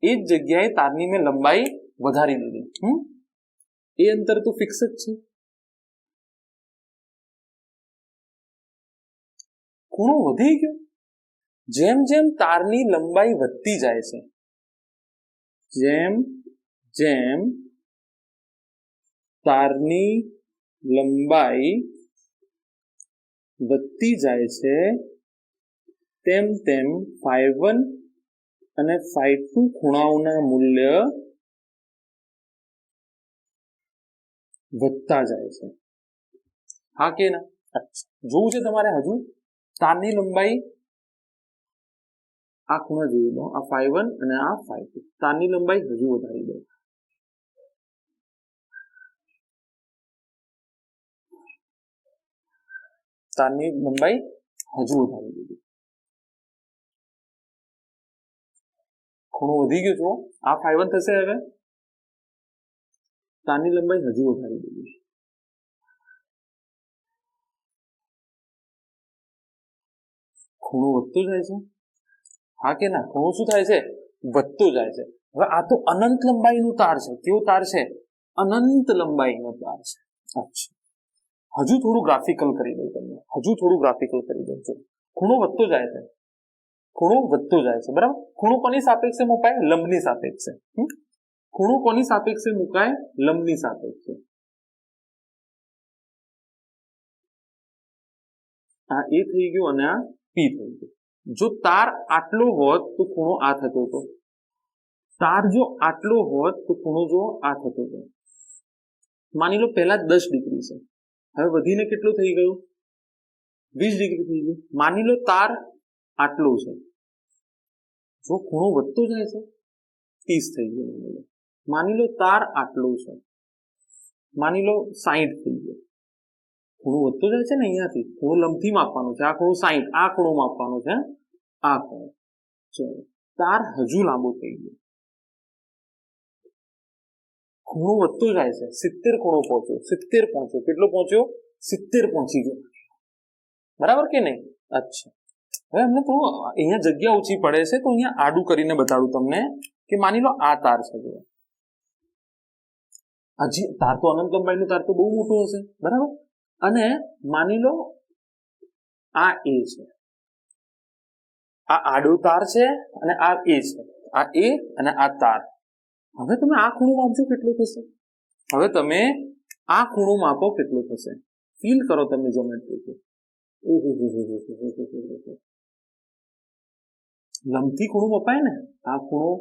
એ જ જગ્યાએ તારની મેં લંબાઈ વધારી દીધી। એ અંતર તો ફિક્સ જ છે, ખૂણો વધી ગયો। જેમ જેમ તારની લંબાઈ વધતી જાય છે, જેમ જેમ તારની લંબાઈ વધતી જાય છે તેમ તેમ φ1 અને φ2 ખૂણાઓના મૂલ્ય વધતા જાય છે, હા કે ના? અચ્છા, જોવું છે તમારે હજુ તારની લંબાઈ, આ ખૂણા જોઈ લો, આ φ1 અને આ φ2, તારની લંબાઈ હજુ વધારી દો, તારની લંબાઈ હજુ વધારી દીધી, ખૂણો વધી ગયો છો, આ φ1 થશે, હવે તારની લંબાઈ હજુ વધારી દીધી, ખૂણો વધતો જાય છે, હા કે ના? ખૂણો શું થાય છે? વધતો જાય છે। હવે આ તો અનંત લંબાઈનું તાર છે, કેવો તાર છે? અનંત લંબાઈનો તાર છે। અચ્છા, હજુ થોડું ગ્રાફિકલ કરી દઉં તમને, હજુ થોડું ગ્રાફિકલ કરી દઉં છું। ખૂણો વધતો જાય છે, ખૂણો વધતો જાય છે, બરાબર? ખૂણો કોની સાપેક્ષે મુકાય? લંબની સાપેક્ષે। ખૂણો કોની સાપેક્ષે મુકાય? લંબની સાપેક્ષે। આ એ થઈ ગયું અને આ પી થઈ ગયું। જો તાર આટલો હોત તો ખૂણો આ થતો હતો, તાર જો આટલો હોત તો ખૂણો જો આ થતો હતો। માની લો પહેલા 10 ડિગ્રી છે, હવે વધીને કેટલો થઈ ગયો? 20 ડિગ્રી થઈ ગયું। માની લો તાર આટલો છે, જો ખૂણો વધતો જાય છે, 30 થઈ ગયો। માની લો તાર આટલો છે, માની લો 60 થઈ ગયો। ખૂણો વધતો જાય છે ને, અહીંયાથી ખૂણો લંબથી માપવાનો છે, આ ખૂણો 60, આ ખૂણો માપવાનો છે, આ ખૂણો। ચલો, તાર હજુ લાંબો થઈ ગયો, ખૂણો વધતો જાય છે, 70 ખૂણો પહોંચ્યો, 70 પહોંચ્યો, કેટલો પહોંચ્યો? 70 પહોંચી ગયો, બરાબર કે નહીં? અચ્છા, હવે અમને થોડું અહીંયા જગ્યા ઓછી પડે છે તો અહીંયા આડું કરીને બતાડું તમને કે માની લો આ તાર છે, જો હજી તાર તો અનંત લંબાઈનું તાર તો બહુ મોટું હશે, બરાબર? અને માની લો આ એ છે, આ આડો તાર છે અને આ એ છે, આ એ અને આ તાર. હવે તમે આ ખૂણો માપજો કેટલો થશે. હવે તમે આ ખૂણો માપો કેટલો થશે. ફીલ કરો તમે જ્યોમેટ્રી. લંબથી ખૂણો મપાય ને, આ ખૂણો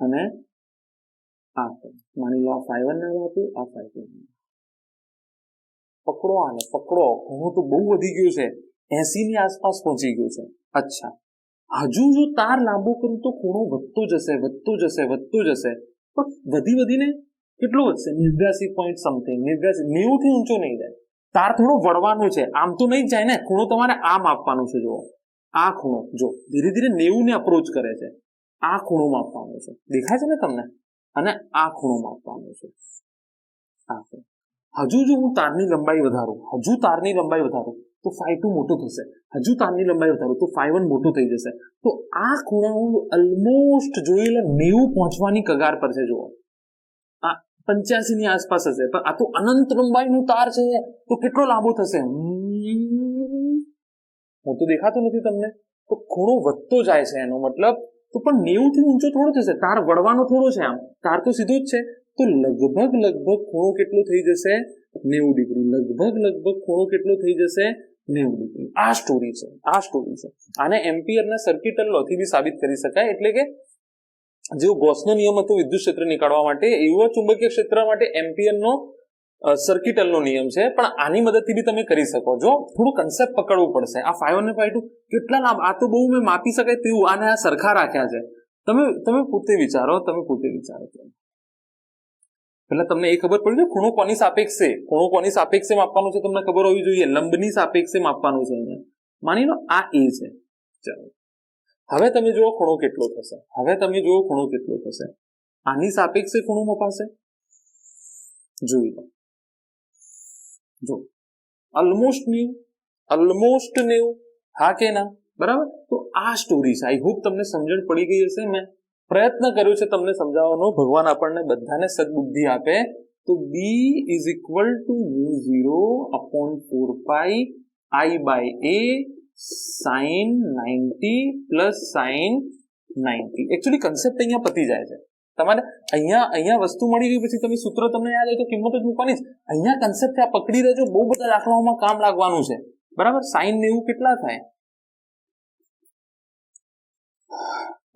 અને આ ખૂણો. માની લો આ φ1 નામ આપ્યું, આ φ2 નામ. પકડો આને, પકડો. ખૂણો તો બહુ વધી ગયો છે, 80 ની આસપાસ પહોંચી ગયો છે. અચ્છા, હજુ જો તાર લાંબો કરું તો ખૂણો વધતો જશે, વધતો જશે, વધતો જશે. પણ વધીને કેટલો વધશે? 89 પોઈન્ટ સમથિંગ. 90 થી ઊંચો નહીં જાય. તાર થોડો વળવાનો છે, આમ તો નહીં જાય ને. ખૂણો તમારે આમ આપવાનો છે. જો આ ખૂણો, જો ધીરે ધીરે 90 ને અપ્રોચ કરે છે. આ ખૂણો માપવાનો છે, દેખાય છે ને તમને? અને આ ખૂણો માપવાનો છે. હજુ જો હું તારની લંબાઈ વધારું, તો φ2 મોટો થશે. હજુ તારની લંબાઈ વધારું તો φ1 મોટો થઈ જશે. તો આ ખૂણો ઓલમોસ્ટ જોઈ લે 90 પહોંચવાની કગાર પર છે. જુઓ, આ 85 ની આસપાસ હશે, પણ આ તો અનંત લંબાઈનું તાર છે, તો કેટલો લાંબો થશે? મોટો દેખાતો નથી તમને? તો ખૂણો વધતો જાય છે, એનો મતલબ તો પણ 90 થી ઊંચો થોડો થશે. તાર વળવાનો થોડો છે, આમ તાર તો સીધો જ છે. તો લગભગ ખૂણો કેટલો થઈ જશે? 90 ડિગ્રી. લગભગ ખૂણો કેટલો થઈ જશે? 90 ડિગ્રી. આ સ્ટોરી છે. આને એમ્પિયરના સર્કિટલ લો થી બી સાબિત કરી શકાય. એટલે કે જેવો ગોસનો નિયમ હતો વિદ્યુત ક્ષેત્ર નીકાળવા માટે, એવો ચુંબકીય ક્ષેત્ર માટે એમ્પિયરનો સર્કિટલનો નિયમ છે. પણ આની મદદથી બી તમે કરી શકો. જો થોડું કન્સેપ્ટ પકડવું પડશે. આ φ1 અને φ2 કેટલા લાંબ, આ તો બહુ મેં માપી શકાય તેવું, આને આ સરખા રાખ્યા છે. તમે પોતે વિચારો. એટલે તમને એ ખબર પડી જાય ખૂણો કોની સાપેક્ષે માપવાનું છે. તમને ખબર હોવી જોઈએ. લંબની સાપેક્ષે માપવાનું છે. અહીંયા માની લો આ એ છે. ચાલો, હવે તમે જુઓ ખૂણો કેટલો થશે. આની સાપેક્ષે ખૂણો મપાશે. જોઈ લો, જો ઓલમોસ્ટ 90. હા કે ના? બરાબર. તો આ સ્ટોરી છે. આઈ હોપ તમને સમજણ પડી ગઈ હશે. મેં પ્રયત્ન કર્યો છે તમને સમજાવવાનો. ભગવાન આપણને બધાને સદબુદ્ધિ આપે. તો B = μ0/4π I/A sin 90 plus sin 90. Actually concept અહીંયા પતી જાય છે. તમારે અહીંયા વસ્તુ મળી ગઈ પછી તમે સૂત્ર તમને યાદ હોય તો કિંમત જ મૂકવાની જ. અહીંયા કન્સેપ્ટ આ પકડી રહેજો, બહુ બધા દાખલાઓમાં કામ લાગવાનું છે. બરાબર. sin 90 કેટલા થાય?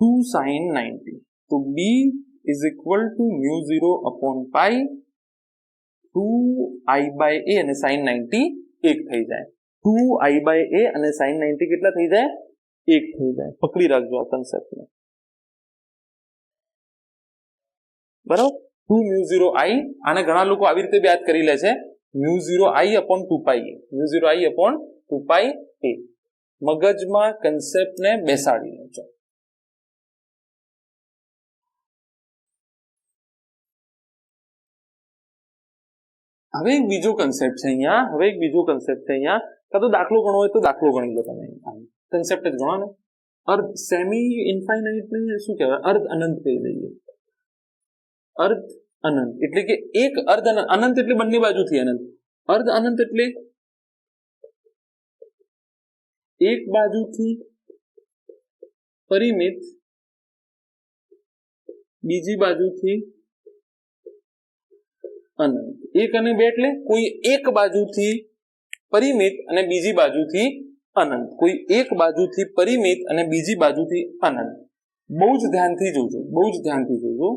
2 sin 90. તો B = μ0/π 2I/A અને sin 90 1 થઈ જાય. 2I/A અને sin 90 કેટલા થઈ જાય? 1 થઈ જાય. પકડી રાખજો આ કન્સેપ્ટને. બરાબર. 2μ0I. આને ઘણા લોકો આવી રીતે યાદ કરી લે છે. μ0I/2πA. મગજમાં કન્સેપ્ટને બેસાડી લો. હવે એક બીજો કન્સેપ્ટ છે અહીંયા. કાં તો દાખલો ગણવો હોય તો દાખલો ગણી લો તમે. કન્સેપ્ટ જ ગણો ને. અર્ધ સેમી ઇન્ફાઇનાઇટ ને શું કહેવાય? અર્ધ અનંત કહી દઈએ. અર્ધ અનંત એટલે કે એક અર્ધ અનંત એટલે બંને બાજુથી અનંત. અર્ધ અનંત એટલે એક બાજુથી પરિમિત, બીજી બાજુથી અનંત. 1 અને 2 એટલે કોઈ એક બાજુથી પરિમિત અને બીજી બાજુથી અનંત. કોઈ એક બાજુથી પરિમિત અને બીજી બાજુથી અનંત. બહુ જ ધ્યાનથી જોજો.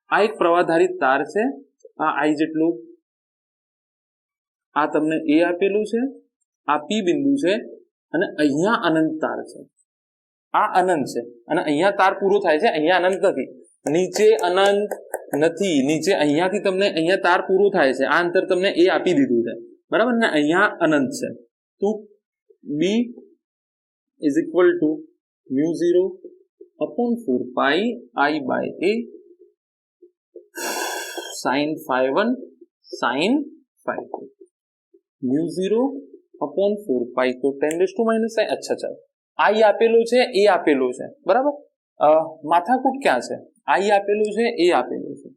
આ એક પ્રવાહધારિત તાર છે. આ I જેટલું. આ તમને A આપેલું છે. આ P બિંદુ છે અને અહીંયા અનંત તાર છે. આ અનંત છે અને અહીંયા તાર પૂરો થાય છે. અહીંયા અનંત નથી. નીચે અનંત નથી. નીચે અહીંયાથી તમને અહીંયા તાર પૂરો થાય છે. આ અંતર તમને A આપી દીધું છે. બરાબર ને? અહીંયા અનંત છે. તો B = μ0/4π I/A sin φ1 sin φ2. μ0/4π તો 10⁻⁵. અચ્છા, ચાલો. I આપેલો છે, A આપેલો છે. બરાબર. માથાકૂટ ક્યાં છે? I આપેલું છે, A આપેલું છે.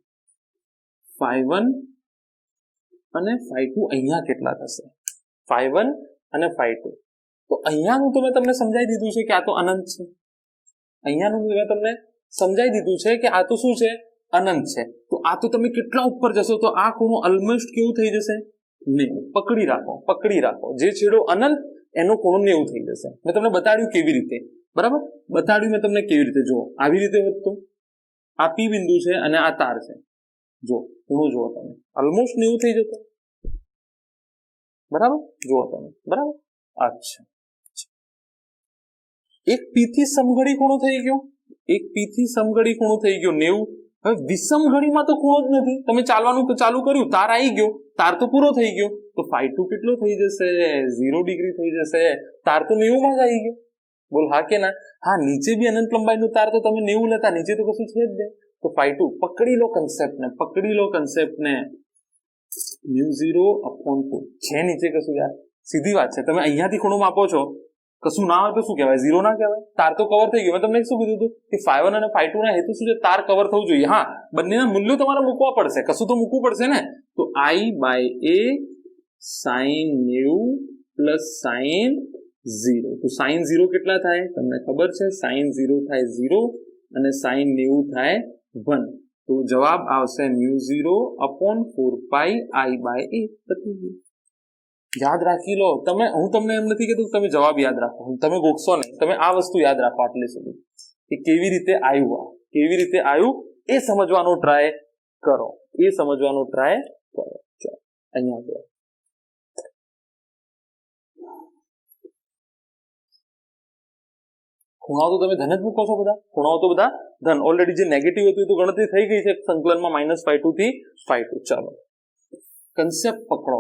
φ1 અને φ2 અહીંયા કેટલા થશે? φ1 અને φ2. તો અહીંયાનું તો મેં તમને સમજાવી દીધું છે કે આ તો અનંત છે. અહીંયાનું મેં તમને સમજાવી દીધું છે કે આ તો શું છે, અનંત છે. તો આ તો તમે કેટલા ઉપર જશો તો આ ખૂણો ઓલમોસ્ટ કેવું થઈ જશે, 90. પકડી રાખો જે છેડો અનંત એનો ખૂણો 90 થઈ જશે. મેં તમને બતાડ્યું કેવી રીતે, બરાબર, બતાડ્યું મેં તમને કેવી રીતે. જો આવી રીતે વધતો, આ પી બિંદુ છે અને આ તાર છે, જો ખૂણો જુઓ તમે, ઓલમોસ્ટ 90 થઈ જતો, બરાબર, જુઓ તમે, બરાબર. અચ્છા, એક પી થી સમઘડી ખૂણો થઈ ગયો, એક પી થી સમઘડી ખૂણો થઈ ગયો 90. હવે વિષમ ઘડીમાં તો ખૂણો જ નથી. તમે ચાલવાનું ચાલુ કર્યું, તાર આવી ગયો, તાર તો પૂરો થઈ ગયો, તો φ2 કેટલો થઈ જશે, 0 ડિગ્રી થઈ જશે. તાર તો 90 માં જ આવી ગયો. બોલ હા કે ના? હા, નીચે બી અનંત લંબાઈનું તાર તો તમે 90 લેતા, નીચે તો કશું છે જ નહીં. તો φ2 પકડી લો કન્સેપ્ટને, μ0/4 છે નીચે કશું યાર, સીધી વાત છે. તમે અહીંયાથી ખૂણો માપો છો, કશું ના હોય તો શું કહેવાય, 0 ના કહેવાય. તાર તો કવર થઈ ગયું. મેં તમને શું કીધું હતું કે φ1 અને φ2 ના હેતુ શું છે, તાર કવર થવું જોઈએ. હા, બંનેના મૂલ્યો તમારે મૂકવા પડશે, કશું તો મૂકવું પડશે ને. તો I/A sin 90 પ્લસ sin 0. તો sin 0 કેટલા થાય તમને ખબર છે, sin 0 થાય 0 અને sin 90 થાય 1. તો જવાબ આવશે μ0/4π I/A. યાદ રાખી લો તમે. હું તમને એમ નથી કહેતું તમે જવાબ યાદ રાખો, તમે ગોખશો નહીં, તમે આ વસ્તુ યાદ રાખો આટલે સુધી, કે કેવી રીતે આવ્યું એ સમજવાનો ટ્રાય કરો, ચલો અહીંયા જો ખૂણાઓ તો તમે ધન જ મૂકો છો, બધા ખૂણાઓ તો બધા ધન. ઓલરેડી જે નેગેટિવ હતું તો ગણતરી થઈ ગઈ છે સંકલનમાં -φ2 થી φ2. ચાલો કન્સેપ્ટ પકડો.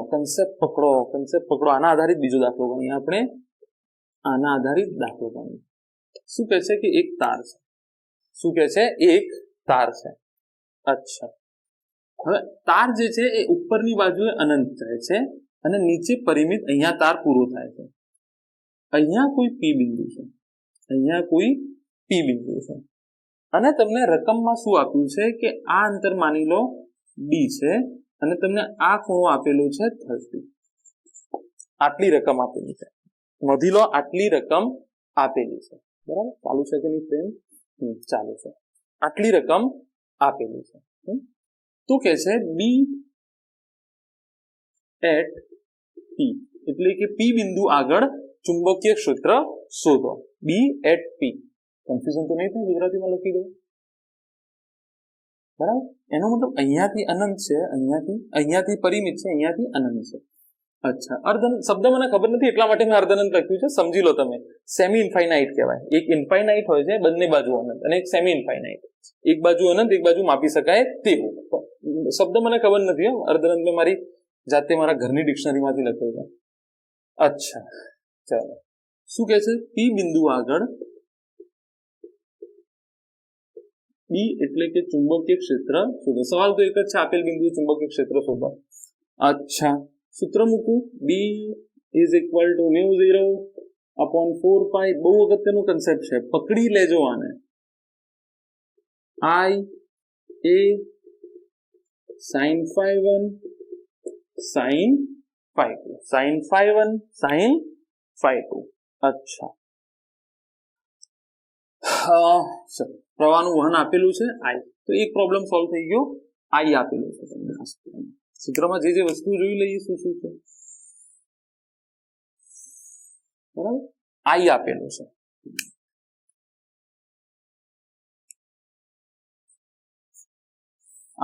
આના આધારિત બીજો દાખલો ગણીએ આપણે. શું કહે છે કે એક તાર છે. અચ્છા, હવે તાર જે છે એ ઉપરની બાજુએ અનંત જાય છે અને નીચે પરિમિત અહીંયા તાર પૂરો થાય છે. અહીંયા કોઈ પી બિંદુ છે અને તમને રકમમાં શું આપ્યું છે કે આ અંતર માની લો ડી છે અને તમને આ ખૂણો આપેલો છે 30. આટલી રકમ આપેલી છે, નોંધી લો, આટલી રકમ આપેલી છે, બરાબર. ચાલુ છે કે નહીં ફ્રેન્ડ? ચાલુ છે. આટલી રકમ આપેલી છે. તો કે છે બી એટ પી, એટલે કે પી બિંદુ આગળ ચુંબકીય ક્ષેત્ર શોધો. બી એટ પી. કન્ફ્યુઝન તો નહીં થાય, ગુજરાતીમાં લખી દો, બરાબર. એનો મતલબ અહીંયાથી અનંત છે, અહીંયાથી પરિમિત છે, અહીંયાથી અનંત છે. અચ્છા, અર્ધનંત શબ્દ મને ખબર નથી એટલા માટે મેં અર્ધનંત લખ્યું છે, સમજી લો તમે. સેમી ઇન્ફાઇનાઇટ કહેવાય. એક ઇન્ફાઇનાઇટ હોય છે, બંને બાજુ અનંત, અને એક સેમી ઇન્ફાઇનાઇટ, એક બાજુ અનંત, એક બાજુ માપી શકાય તેવું. શબ્દ મને ખબર નથી. અર્ધનંત મેં મારી જાતે મારા ઘરની ડિક્શનરીમાંથી લખ્યો છે. અચ્છા, ચાલો. શું કહે છે? પી બિંદુ આગળ બી એટલે કે ચુંબકીય ક્ષેત્ર શોધો. સવાલ તો એક જ છે, આપેલ બિંદુ ચુંબકીય ક્ષેત્ર શોધો. અચ્છા, સૂત્ર મૂકું, બી ઇઝ ઇક્વલ ટુ μ0/4π. બહુ અગત્યનું કન્સેપ્ટ છે, પકડી લેજો આને. I/A sin φ1 sin φ2, sin φ1 sin φ2. અચ્છા, પ્રવાહનું વહન આપેલું છે I. તો એક પ્રોબ્લેમ સોલ્વ થઈ ગયો. I આપેલું છે તમને સૂત્રમાં. જે વસ્તુ જોઈ લઈએ શું છે, બરાબર. I આપેલું છે.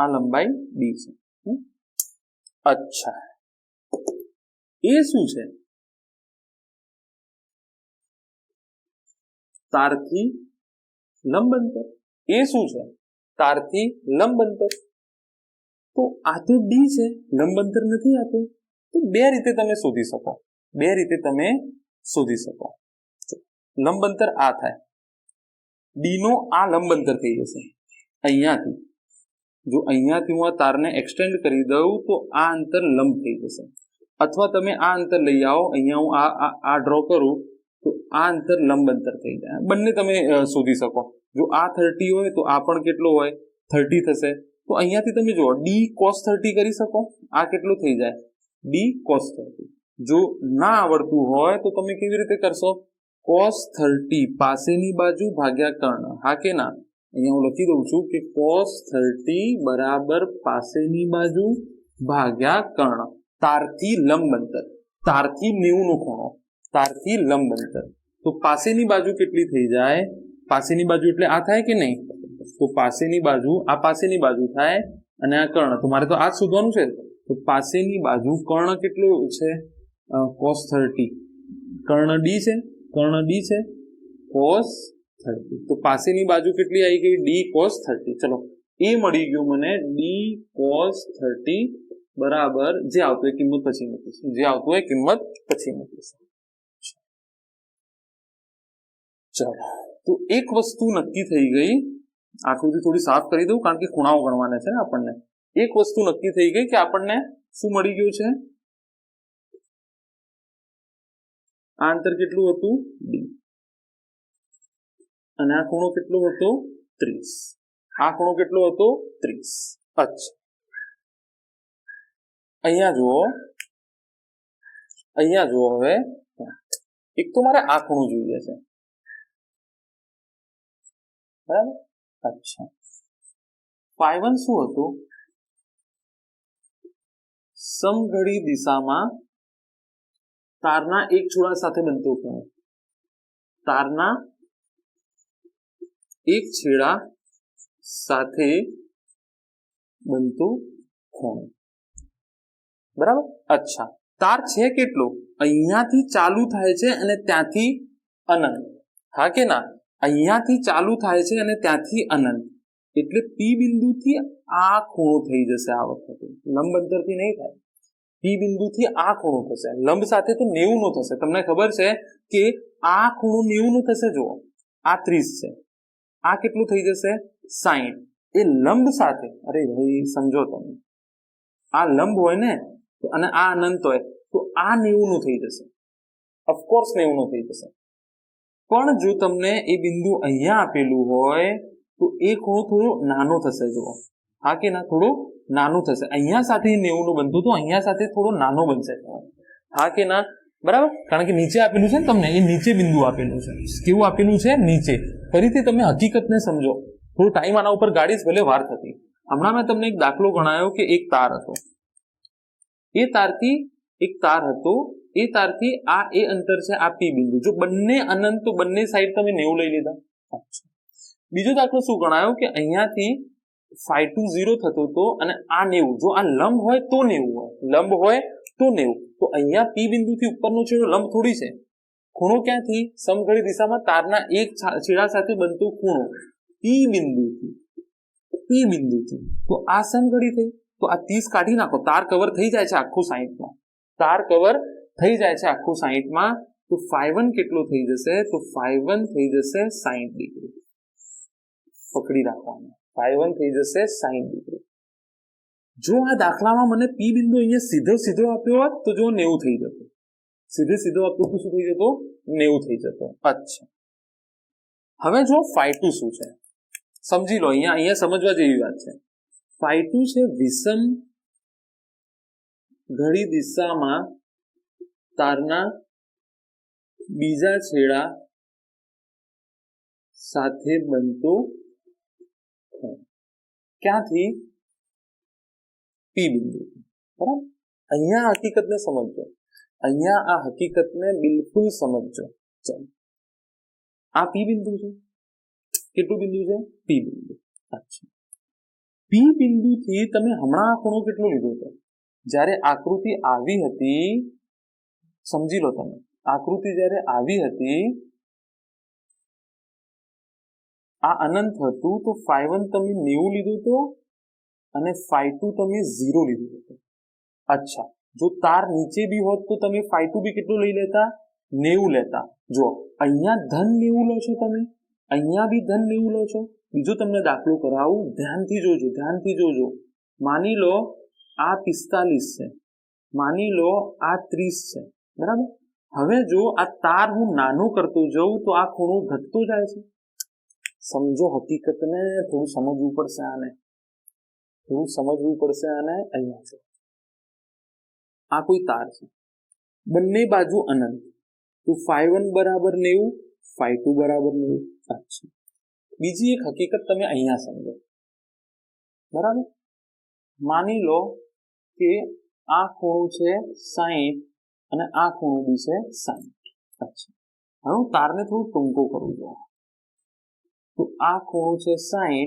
આ લંબાઈ ડી છે. અચ્છા, એ શું છે? તારથી લંબ અંતર. એ શું છે? તારથી લંબ અંતર. તો આ તો ડી છે, લંબ અંતર નથી આપ્યું. તો બે રીતે તમે શોધી શકો. લંબ અંતર આ થાય, ડી નો આ લંબ અંતર થઈ જશે. અહીંયાથી જો અહીંયાથી હું આ તારને એક્સટેન્ડ કરી દઉં તો આ અંતર લંબ થઈ જશે. અથવા તમે આ અંતર લઈ આવો, અહીંયા હું આ ડ્રો કરું તો આ અંતર લંબ અંતર થઈ જાય. બંને તમે શોધી શકો. જો આ 30 હોય તો આ પણ કેટલો હોય, 30 થશે. તો અહીંયાથી તમે જુઓ, ડી cos 30 કરી શકો. આ કેટલો થઈ જાય, ડી cos 30. જો ના આવડતું હોય તો તમે કેવી રીતે કરશો, cos 30 પાસેની બાજુ ભાગ્યા કર્ણ, હા કે ના? અહીંયા હું લખી દઉં છું કે cos 30 બરાબર પાસેની બાજુ ભાગ્યા કર્ણ, તારથી લંબ અંતર, તારથી 90 નો ખૂણો, તારથી લંબ અંતર. તો પાસેની બાજુ કેટલી થઈ જાય? પાસેની બાજુ એટલે આ થાય કે નહીં? તો પાસેની બાજુ, આ પાસેની બાજુ થાય અને આ કર્ણ. તો મારે તો આ જ શોધવાનું છે. તો પાસેની બાજુ કર્ણ કેટલું છે? cos 30, કર્ણ d છે, કર્ણ d છે, cos 30. તો પાસેની બાજુ કેટલી આવી ગઈ? d cos 30. ચલો એ મળી ગયું મને, d cos 30 બરાબર જે આવતું હોય કિંમત પછી મૂકીશું, જે આવતું હોય કિંમત પછી મૂકીશું. ચલો તો એક વસ્તુ નક્કી થઈ ગઈ. આકૃતિ થોડી સાફ કરી દઉં કારણ કે ખૂણાઓ ગણવાના છે ને આપણને. એક વસ્તુ નક્કી થઈ ગઈ કે આપણને શું મળી ગયું છે? આ અંતર કેટલું હતું? d. અને આ ખૂણો કેટલો હતો? 30. આ ખૂણો કેટલો હતો? 30. અચ્છા, અહીંયા જુઓ, અહીંયા જુઓ. હવે એક તો મારે આ ખૂણો જોઈએ છે, બરાબર? અચ્છા, ϕ1 શું હતું? સમઘડી દિશામાં તારના એક છેડા સાથે બનતો ખૂણો, તારના એક છેડા સાથે બનતો ખૂણો, બરાબર? અચ્છા, તાર છે કેટલો? અહીંયાથી ચાલુ થાય છે અને ત્યાંથી અનંત, હા કે ના? અહીંયાથી ચાલુ થાય છે અને ત્યાંથી અનંત, એટલે પી બિંદુથી આ ખૂણો થઈ જશે. આ વખતે લંબ અંતરથી નહીં થાય, પી બિંદુથી આ ખૂણો થશે. લંબ સાથે તો 90 નો થશે. તમને ખબર છે કે આ ખૂણો 90 નો થશે. જુઓ, આ 30 છે, આ કેટલું થઈ જશે? 60. એ લંબ સાથે, અરે ભાઈ સમજો તમે, આ લંબ હોય ને અને આ અનંત હોય તો આ 90 નું થઈ જશે, ઓફકોર્સ 90 નું થઈ જશે. પણ જો તમને એ બિંદુ અહીંયા આપેલું હોય તો એ ખૂણો થોડો નાનો થશે. જુઓ, હા કે ના? થોડો નાનો થશે. અહીંયા સાથે 90 નું બનતું તો અહીંયા સાથે થોડો નાનો બનશે, હા કે ના? બરાબર? કારણ કે નીચે આપેલું છે ને તમને, એ નીચે બિંદુ આપેલું છે. કેવું આપેલું છે? નીચે. ફરીથી તમે હકીકતને સમજો. થોડો ટાઈમ આના ઉપર ગાડીશ, ભલે વાર થતી. હમણાં મેં તમને એક દાખલો ગણાયો કે એક તાર હતો, એ તારથી એક તાર હતો, એ તારથી આ એ અંતર છે, આ પી બિંદુ. જો બંને અનંત તો બંને સાઈડ તમે 90 લઈ લીધા. અચ્છા, બીજો દાખલો શું ગણાયો કે અહીંયાથી ϕ2 0 થતો હતો અને આ 90. જો આ લંબ હોય તો 90 હોય, લંબ હોય તો 90. તો અહીંયા પી બિંદુથી ઉપરનો છેડો લંબ થોડી છે. ખૂણો ક્યાંથી? સમઘડી દિશામાં તારના એક છેડા સાથે બનતો ખૂણો પી બિંદુથી, પી બિંદુથી. તો આ સમઘડી થઈ. તો આ 30 કાઢી નાખો, તાર કવર થઈ જાય છે આખું 60 માં, તાર કવર થઈ જાય છે આખું 60 માં. તો ϕ1 કેટલો થઈ જશે? તો ϕ1 થઈ જશે 60 ડિગ્રી. પકડી રાખવાનું, ϕ1 થઈ જશે 60 ડિગ્રી. જો આ દાખલામાં મને પી બિંદુ અહીંયા સીધો સીધો આપ્યો હોત તો જો 90 થઈ જતો, સીધે સીધો આપ્યો તો શું થઈ જતો? 90 થઈ જતો. અચ્છા, હવે જો ϕ2 શું છે સમજી લો. અહીંયા સમજવા જેવી વાત છે. ϕ2 છે વિષમ ઘડી દિશામાં તારના બીજા છેડા સાથે બનતો ખૂણો. ક્યાંથી? પી બિંદુ. બરાબર? અહીંયા હકીકતને સમજજો, અહીંયા આ હકીકતને બિલકુલ સમજજો. ચાલો, આ પી બિંદુ છે. કેટલું બિંદુ છે? પી બિંદુ. અચ્છા, પી બિંદુથી તમે હમણાં આ ખૂણો કેટલો લીધો હતો? જ્યારે આકૃતિ આવી હતી, સમજી લો તમે, આકૃતિ જ્યારે આવી હતી આ અનંત હતું તો ϕ1 તમે 90 લીધું હતું અને ϕ2 તમે 0 લીધું હતું. અચ્છા, જો તાર નીચે બી હોત તો તમે ϕ2 બી કેટલું લઈ લેતા? 90 લેતા. જો અહીંયા ધન 90 લો છો તમે, અહીંયા બી ધન 90 લો છો. બીજો તમને દાખલો કરાવું, ધ્યાનથી જોજો, ધ્યાનથી જોજો. માની લો આ 45 છે, માની લો આ 30 છે, બરાબર? હવે જો આ તાર હું નાનો કરતો જાઉં તો આ ખૂણો ઘટતો જાય છે. સમજો હકીકતને, થોડું સમજવું પડશે આને, થોડું સમજવું પડશે આને. અહીંયા છે, આ કોઈ તાર છે, બંને બાજુ અનંત, तो φ1 बराबर 90, φ2 बराबर 90। अच्छा, बीजी एक हकीकत तमे अहींया समझो, बराबर। मानी लो कि आ खूणो छे 60 અને આ ખૂણો બી છે 60। अच्छा, હવે હું તારને થોડું ટૂંકો કરું છું। તો આ ખૂણો છે 60,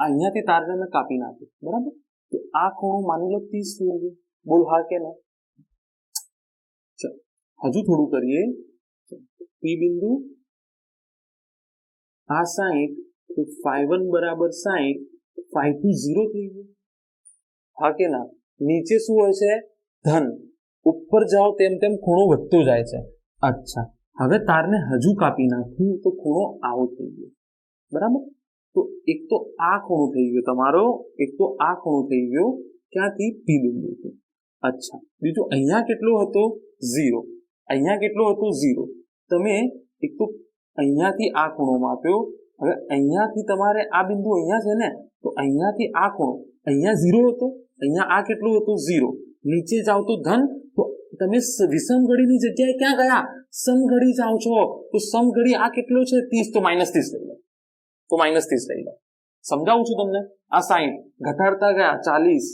અહીંયાથી તારને મેં કાપી નાખ્યું, બરાબર। તો આ ખૂણો માની લો 30 થઈ ગયો। બોલ હા કે ના? ચલો હજુ થોડું કરીએ। પી બિંદુ આ 60, તો φ1 બરાબર 60, φ2 0 થઈ ગયું, હા કે ના? નીચે શું હોય છે? ધન। ઉપર જાઓ તેમ તેમ ખૂણો વધતો જાય છે। अच्छा, હવે તારને હજુ કાપી નાખ્યું તો ખૂણો આવો થઈ ગયો, બરાબર। તો એક તો આ ખૂણો થઈ ગયો તમારો, એક તો આ ખૂણો થઈ ગયો, ક્યાંથી? પી બિંદુથી। अच्छा, બીજું અહીંયા કેટલો હતો? 0। અહીંયા કેટલો હતો? 0। તમે એક તો અહીંયાથી આ ખૂણો માપ્યો, હવે અહીંયાથી તમારે આ બિંદુ અહીંયા છે ને, તો અહીંયાથી આ ખૂણો, અહીંયા 0 હતો, અહીંયા આ કેટલું હતું? 0। નીચે જાઓ તો ધન, તો તમે વિષમઘડીની જગ્યાએ ક્યાં ગયા? સમઘડી જાઓ છો, તો સમઘડી આ કેટલો છે? 30, તો -30 લઈ લો, તો -30 લઈ લો। સમજાવું છું તમને। આ 60 ઘટાડતા ગયા, 40,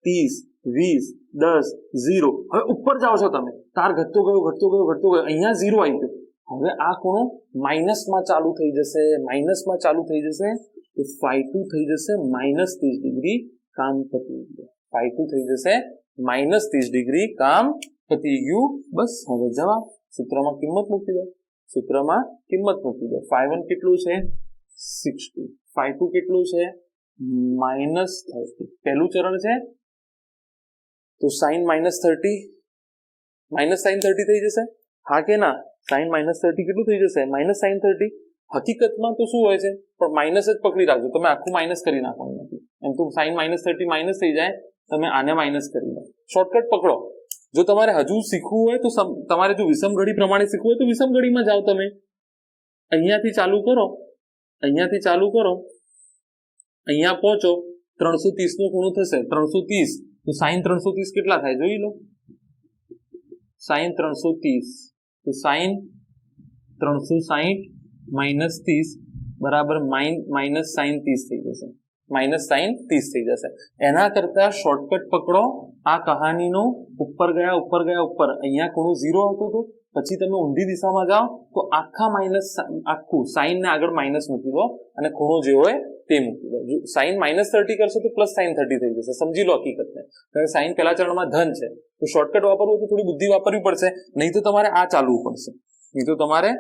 30, 20, 10, 0। હવે ઉપર જાઓ છો તમે, તાર ઘટતો ગયો, ઘટતો ગયો, ઘટતો ગયો, અહીંયા 0 આવી ગયો। હવે આ ખૂણો માઇનસમાં ચાલુ થઈ જશે, માઇનસમાં ચાલુ થઈ જશે, તો φ2 થઈ જશે -30 ડિગ્રી, કામ પતી ગયું। φ2 થઈ જશે -30 ડિગ્રી, કામ પતી ગયું। બસ હવે જવાબ સૂત્રમાં કિંમત મૂકી દો, સૂત્રમાં કિંમત મૂકી દો। φ1 કેટલું છે? 60, φ2 કેટલું છે? -30। પહેલું ચરણ છે તો sin -30, sin 30 થઈ જશે, હા કે ના? sin -30 કેટલું થઈ જશે? -sin 30। હકીકતમાં તો શું હોય છે? પણ માઇનસ જ પકડી રાખજો, તમે આખું માઇનસ કરી નાખવાનું નથી। એમ તો sin -30 માઇનસ થઈ જાય, તમે આને માઇનસ કરી લો, શોર્ટકટ પકડો। જો તમારે હજુ શીખવું હોય તો તમારે જો વિષમઘડી પ્રમાણે શીખવું હોય તો વિષમઘડીમાં જાઓ, તમે અહીંયાથી ચાલુ કરો, અહીંયાથી ચાલુ કરો, અહીંયા પહોંચો, 330 નો ખૂણો થશે 330, તો sin 330 કેટલા થાય જોઈ લો, sin 330, તો sin 360 -30 બરાબર -sin 30 થઈ જશે, -sin 30 થઈ જશે। એના કરતા શોર્ટકટ પકડો, આ કહાનીનો ઉપર ગયા, ઉપર ગયા, ઉપર, અહીંયા ખૂણો 0 હતો, તો પછી તમે ઊંધી દિશામાં જાઓ તો આખા માઇનસ, આખું સાઇન ને આગળ માઇનસ મૂકી દો અને ખૂણો જે હોય તે મૂકી દો। જો સાઇન -30 કરશો તો +sin 30 થઈ જશે, સમજી લો હકીકતને। કારણ કે સાઇન પહેલા ચરણમાં ધન છે, તો શોર્ટકટ વાપરવું તો થોડી બુદ્ધિ વાપરવી પડશે, નહીં તો તમારે આ ચાલવું પડશે, નહીં તો તમારે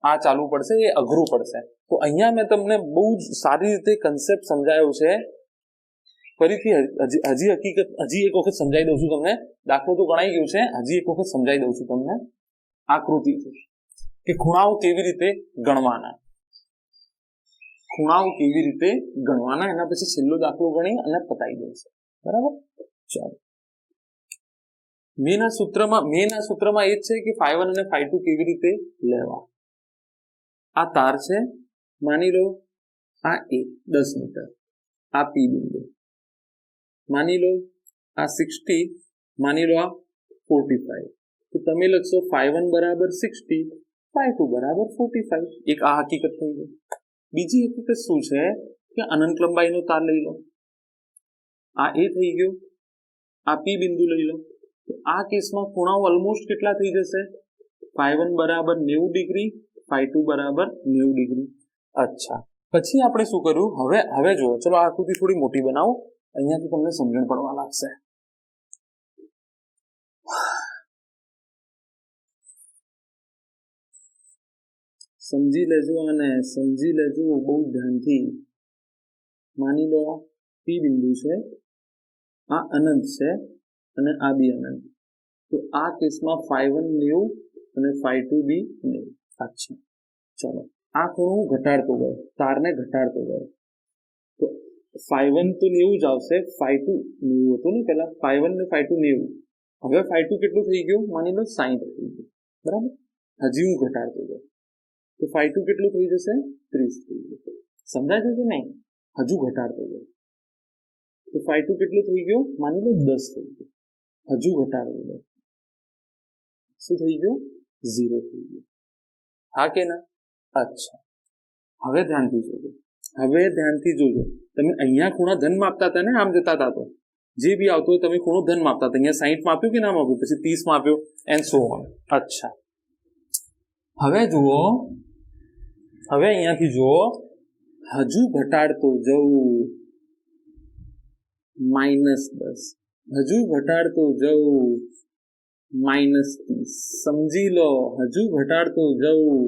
આ ચાલવું પડશે, એ અઘરું પડશે। તો અહીંયા મેં તમને બહુ જ સારી રીતે કન્સેપ્ટ સમજાયો છે। ફરીથી હજી એક વખત સમજાવી દઉં છું તમને, દાખલો તો ગણાઈ ગયું છે, હજી એક વખત સમજાવી દઉં છું તમને આકૃતિ કે ખૂણાઓ કેવી રીતે ગણવાના, ખૂણાઓ કેવી રીતે ગણવાના, એના પછી છેલ્લો દાખલો ગણી અને પતાવી દઈશું, બરાબર। ચાલો, મેના સૂત્રમાં એ જ છે કે φ1 અને φ2 કેવી રીતે લેવા। આ તાર છે, માની લો આ 10 મીટર, આ પી બિંદુ, માની લો આ 60, માની લો આ 45, તો તમે લખશો φ1 બરાબર 60, φ2 બરાબર 45। એક આ હકીકત થઈ ગઈ। બીજી હકીકત શું છે કે અનંત લંબાઈનો તાર લઈ લો, આ એ થઈ ગયો, આ પી બિંદુ લઈ લો, તો આ કેસમાં ખૂણાઓ ઓલમોસ્ટ કેટલા થઈ જશે? φ1 બરાબર 90 ડિગ્રી, φ2 બરાબર 90 ડિગ્રી। અચ્છા, પછી આપણે શું કર્યું? હવે જુઓ, ચલો આ આકૃતિ થોડી મોટી બનાવો, અહીંયાથી તમને સમજણ પડવા લાગશે। સમજી લેજો અને સમજી લેજો બહુ ધ્યાનથી। માની લો પી બિંદુ છે, આ અનંત છે અને આ બી અનંત, તો આ કેસમાં φ1 90 અને φ2 બી 90। અચ્છા, ચલો આ ખૂણો ઘટાડતો ગયો, તારને ઘટાડતો ગયો, તો φ1 તો 90 જ આવશે, φ2 90 હતું ને પેલા, φ1 ને φ2 90, હવે φ2 કેટલું થઈ ગયું? માની લો 60 થઈ ગયું, બરાબર। હજી હું ઘટાડતો ગયો, તો φ2 કેટલું થઈ જશે? 30 થઈ ગયું, સમજાય છે કે નહીં? હજુ ઘટાડતો ગયો, તો φ2 કેટલું થઈ ગયું? માની લો 10 થઈ ગયું, હજુ ઘટાડતો ગયો, શું થઈ ગયું? 0 થઈ ગયું। हाँ के ना? अच्छा, હવે ધ્યાનથી જોજો, હવે ધ્યાનથી જોજો. તમે અહીંયા ખૂણા ધન માપતા હતા ને, આમ જતા હતા તો જે બી આવતો હોય તમે ખૂણો ધન માપતા હતા. અહીંયા 60 માપ્યું કે ના માપ્યું, પછી 30 માપ્યો એન્ડ સો ઓન. અચ્છા, હવે જુઓ, હવે અહીંયાથી જુઓ, હજુ ઘટાડતો જવું -10, હજુ ઘટાડતો જવું -30, સમજી લો, હજુ ઘટાડતો જવું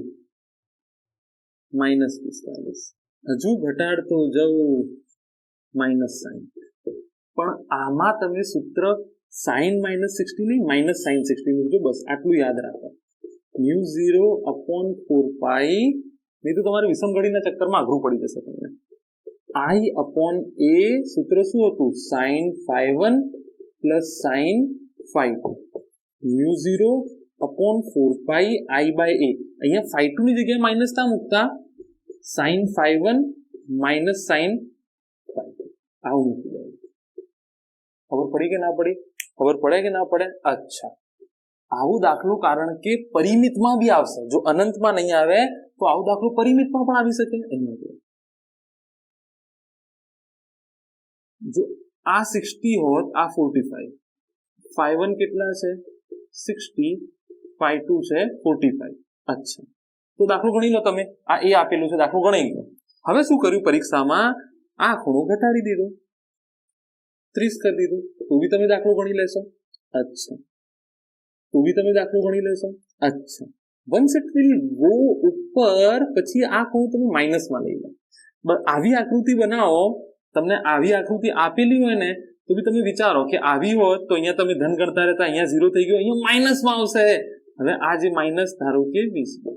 -45, હજુ ઘટાડતો જવું -60. પણ આમાં તમે સૂત્ર sin -60 નહીં, -sin60 મૂકજો, બસ આટલું યાદ રાખો. μ0/4π, નહીં તો તમારે વિષમગણીના ચક્કરમાં અઘરું પડી જશે તમને. I/a સૂત્ર શું હતું? sin phi1 plus sin phi2. μ0/4π I/a. અહીંયા phi2 ની જગ્યાએ માઇનસ ના મૂકતા, sin phi1 minus sin phi2 આવું મૂકી દેવું. ખબર પડી કે ના પડી? ખબર પડે કે ના પડે? અચ્છા, આવું દાખલું કારણ કે પરિમિતમાં બી આવશે. જો અનંતમાં નહીં આવે તો આવું દાખલું પરિમિતમાં પણ આવી શકે. જો આ 60 હોત, આ 45, phi1 કેટલા છે? 60, phi2 છે 45. અચ્છા, તો દાખલો ગણી લો તમે. આ એ આપેલું છે, દાખલો ગણી લો. હવે શું કર્યું પરીક્ષામાં? આ ખૂણો ઘટાડી દીધો, 30 કરી દીધું, તો બી તમે દાખલો ગણી લેશો. અચ્છા, તો બી તમે દાખલો ગણી લેશો. અચ્છા, વન્સ ઇટ વિલ ગો ઉપર, પછી આ ખૂણો તમે માઇનસમાં લઈ લો. આવી આકૃતિ બનાવો, તમને આવી આકૃતિ આપેલી હોય ને તો બી તમે વિચારો કે આવી હોત તો અહીંયા તમે ધન ગણતા રહેતા, અહીંયા 0 થઈ ગયો, અહીંયા માઇનસમાં આવશે. હવે આ જે માઇનસ ધારો કે 20,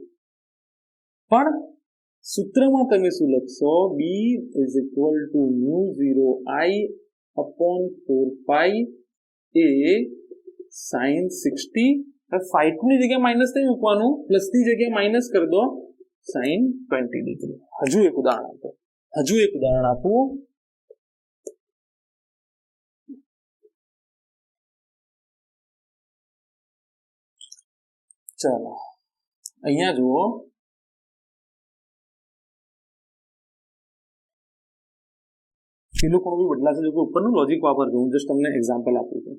પણ સૂત્રમાં તમે શું લખશો? b = μ0I/4π a sin 60. phi2 ની જગ્યાએ માઇનસ નહીં મૂકવાનું, પ્લસ ની જગ્યાએ માઇનસ કરી દો, sin 20 ડિગ્રી. હજુ એક ઉદાહરણ આપું. ચાલો, અહીંયા જુઓ, પેલું પણ બી બદલાશે. જો કે ઉપરનું લોજિક વાપરજો, હું જસ્ટ તમને એક્ઝામ્પલ આપું છું.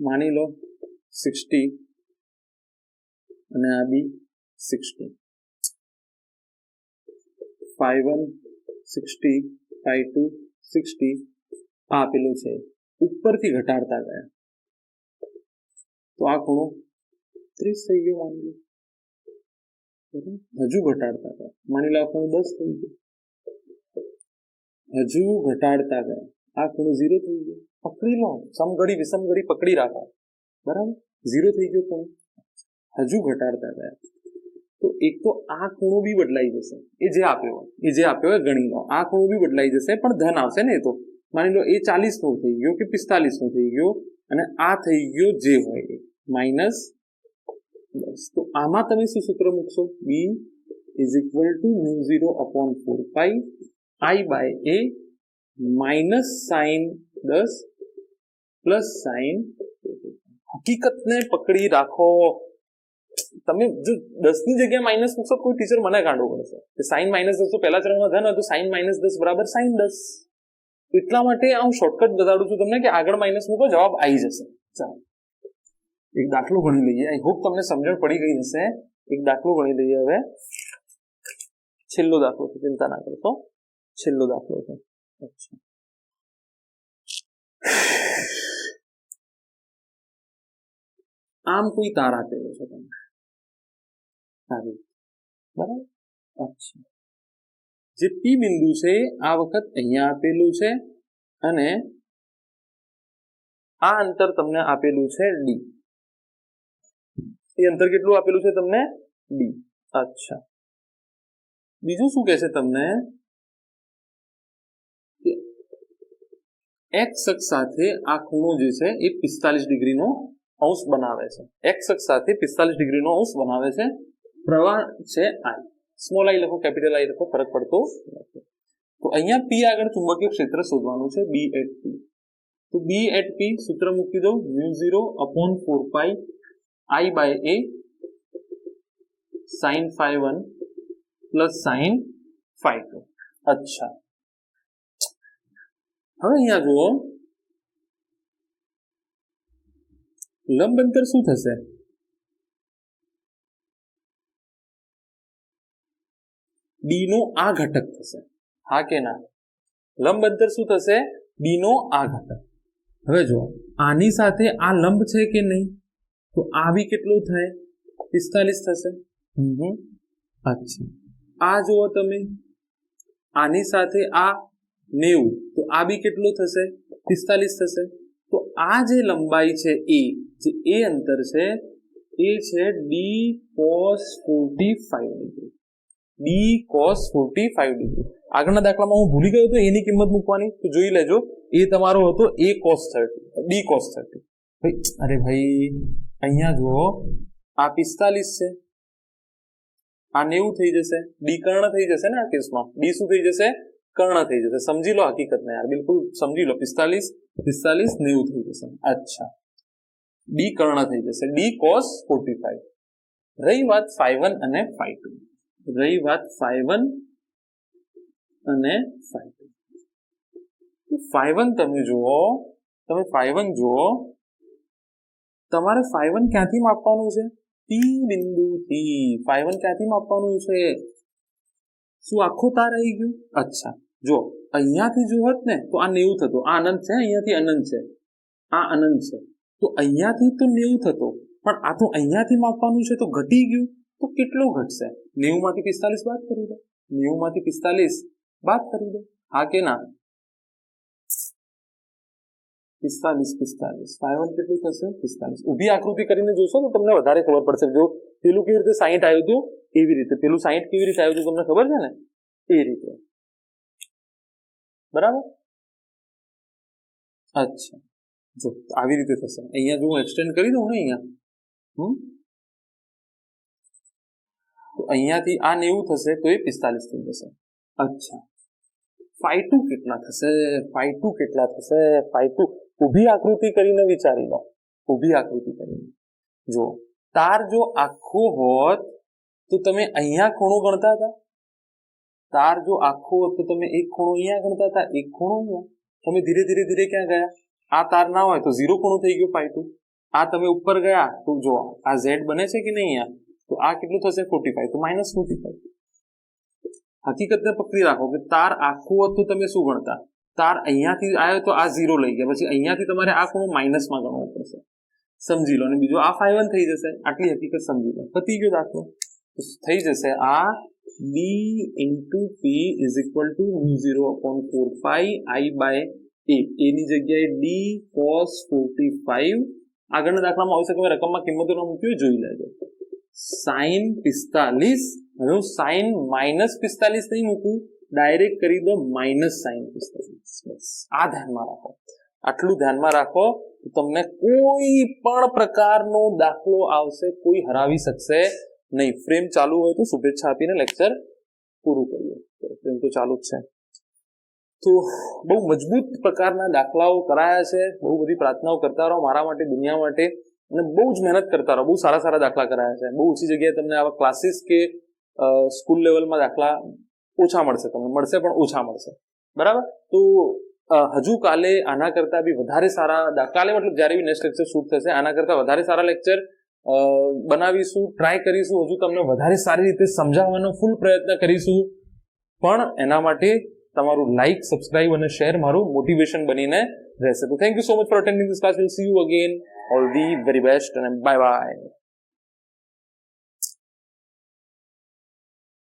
માની લો 60 અને આ બી 60, phi1 60, phi2 60 આ આપેલું છે. ઉપરથી ઘટાડતા ગયા તો આ ખૂણો 30 થઈ ગયો, માની લો. હજુ ઘટાડતા ગયા, માની લો આ ખૂણો 10 થઈ ગયો. હજુ ઘટાડતા ગયા, આ ખૂણો 0 થઈ ગયો. પકડી લો, સમઘડી વિષમઘડી પકડી રાખો, બરાબર? 0 થઈ ગયો ખૂણો. હજુ ઘટાડતા ગયા તો એક તો આ ખૂણો બી બદલાઈ જશે. એ જે આપ્યો હોય ગણી લો, આ ખૂણો બી બદલાઈ જશે, પણ ધન આવશે ને. એ તો માની લો એ 40 નો થઈ ગયો કે 45 નો થઈ ગયો, અને આ થઈ ગયો જે હોય એ -10. તો આમાં તમે શું સૂત્ર મૂકશો? b = μ0/4π I/a minus sin 10 plus sin. હકીકતને પકડી રાખો. તમે જો 10 ની જગ્યાએ માઇનસ મૂકશો, કોઈ ટીચર મને કાઢવો પડશે કે sin -10 તો પહેલા ચરણમાં ધન હતું, sin -10 બરાબર sin 10. એટલા માટે હું શોર્ટકટ બતાડું છું તમને કે આગળ માઇનસ મૂકો, જવાબ આવી જશે. ચાલો, એક દાખલો ગણી લઈએ. આઈ હોપ તમને સમજણ પડી ગઈ હશે. એક દાખલો ગણી લઈએ. હવે છેલ્લો દાખલો છે, ચિંતા ના કરશો, છેલ્લો દાખલો છે. અચ્છા, આમ કોઈ તાર આપેલો છે તમને, બરાબર? અચ્છા, જે પી બિંદુ છે આ વખત અહીંયા આપેલું છે, અને આ અંતર તમને આપેલું છે ડી. એ અંતર કેટલું આપેલું છે તમને? ડી. અચ્છા, બીજું શું કહે છે તમને? એક્સ અક્ષ સાથે આ ખૂણો જે છે એ 45 ડિગ્રીનો અંશ બનાવે છે. એક્સ અક્ષ સાથે 45 ડિગ્રીનો અંશ બનાવે છે. પ્રવાહ છે આઈ. સ્મોલ આઈ લખો, કેપિટલ આઈ લખો, ફરક પડતો નથી. તો અહીંયા P આગળ ચુંબકીય ક્ષેત્ર શોધવાનું છે B at P. તો B at P સૂત્ર મૂકી દો μ0/4π I/A sin phi1 plus sin phi2. અચ્છા, હવે અહીંયા જુઓ લંબ અંતર શું થશે? B નો આ ઘટક થશે, હા કે ના? લંબ અંતર શું થશે? B નો આ ઘટક. હવે જો આની સાથે આ લંબ છે કે નહીં, તો આ બી કેટલું થાય? 45 થશે. અચ્છા, આ જુઓ તમે, આની સાથે આ 90, તો આ બી કેટલું થશે? 45 થશે. તો આ જે લંબાઈ છે એ અંતર છે એ છે d cos 45 degree. d cos 45 degree. આગળના દાખલામાં હું ભૂલી ગયો હતો એની કિંમત મૂકવાની, તો જોઈ લેજો. એ તમારો હતો a cos 30, d cos 30. અરે ભાઈ, અહીંયા જુઓ, આ 45 છે, આ 90 થઈ જશે, d કર્ણ થઈ જશે ને આ કેસમાં. d શું થઈ જશે? કર્ણ થઈ જશે. સમજી લો હકીકતને યાર, બિલકુલ સમજી લો. 45 90 થઈ જશે. અચ્છા, d કર્ણ થઈ જશે, d cos 45. રહી વાત phi1 અને phi2. રહી વાત phi1 અને phi2. phi1 તમે જુઓ, phi1 જુઓ, તમારે phi1 ક્યાંથી માપવાનું છે? P બિંદુથી. phi1 ક્યાંથી માપવાનું છે? શું આખો તાર આવી ગયું? અચ્છા, જો અહીંયાથી જો હોત ને તો આ 90 થતો. આ અનંત છે, અહીંયાથી અનંત છે, આ અનંત છે, તો અહીંયાથી તો 90 થતો, પણ આ તો અહીંયાથી માપવાનું છે તો ઘટી ગયું. તો કેટલો ઘટશે? 90 માંથી 45 બાદ કરી દો. 90 માંથી 45 બાદ કરી દો, હા કે ના? 45 phi1 કેટલું થશે? 45. ઊભી આકૃતિ કરીને જોશો તો તમને વધારે ખબર પડશે. જો પેલું કેવી રીતે 60 આવ્યું હતું એવી રીતે, પેલું 60 કેવી રીતે આવ્યું હતું તમને ખબર છે ને, એ રીતે. બરાબર? અચ્છા, જો આવી રીતે થશે. અહીંયા જો હું એક્સટેન્ડ કરી દઉં ને, અહીંયા તો અહીંયાથી આ 90 થશે તો એ 45 થઈ જશે. અચ્છા, phi2 કેટલા થશે? phi2 કેટલા થશે? phi2 ઊભી આકૃતિ કરીને વિચારી લો. ઊભી આકૃતિ કરીને જો તાર જો આખો હોત તો તમે અહીંયા ખૂણો ગણતા હતા. તાર જો આખો હોત તો તમે એક ખૂણો અહીંયા ગણતા હતા, એક ખૂણો અહીંયા. તમે ધીરે ધીરે ધીરે ક્યાં ગયા? આ તાર ના હોય તો 0 ખૂણો થઈ ગયો phi2. આ તમે ઉપર ગયા તો જો આ z બને છે કે નહીં અહીંયા, તો આ કેટલું થશે? 45, તો -45. હકીકતને પકડી રાખો કે તાર આખું હોત તો તમે શું ગણતા? તાર અહીંયાથી આવ્યો તો આ 0 લઈ ગયા, પછી અહીંયાથી તમારે આ ખૂણો માઇનસમાં ગણવો પડશે. સમજી લો. અને બીજો આ phi1 થઈ જશે. આટલી હકીકત સમજી લો. પતી ગયો દાખલો. થઈ જશે આ d into p is equal to μ0/4π I/A. એની જગ્યાએ d cos 45. આગળના દાખલામાં આવી શકે રકમમાં કિંમતો ન મૂકી હોય, જોઈ લેજો. sin 45. હવે હું sin -45 નહીં મૂકું, ડાયરેક્ટ કરી દો -sin 45. બસ આ ધ્યાનમાં રાખો. આટલું ધ્યાનમાં રાખો તો તમને કોઈ પણ પ્રકારનો દાખલો આવશે કોઈ હરાવી શકશે નહીં. ફ્રેમ ચાલુ હોય તો શુભેચ્છા આપીને લેક્ચર પૂરું કરીએ. ફ્રેમ તો ચાલુ જ છે. તો બહુ મજબૂત પ્રકારના દાખલાઓ કરાયા છે. બહુ બધી પ્રાર્થનાઓ કરતા રહો મારા માટે, દુનિયા માટે, અને બહુ જ મહેનત કરતા રહો. બહુ સારા સારા દાખલા કરાયા છે. બહુ ઓછી જગ્યાએ તમને આવા ક્લાસીસ કે સ્કૂલ લેવલમાં દાખલા ઓછા મળશે, તમને મળશે પણ ઓછા મળશે. બરાબર? તો હજુ કાલે આના કરતા બી વધારે સારા કાલે મતલબ જ્યારે બી નેક્સ્ટ લેક્ચર શૂટ થશે આના કરતા વધારે સારા લેક્ચર બનાવીશું, ટ્રાય કરીશું. હજુ તમને વધારે સારી રીતે સમજાવવાનો ફૂલ પ્રયત્ન કરીશું. પણ એના માટે તમારું લાઇક, સબસ્ક્રાઇબ અને શેર મારું મોટિવેશન બનીને રહેશે. તો thank you so much for attending this class. Will see you again. All the very best અને બાય બાય.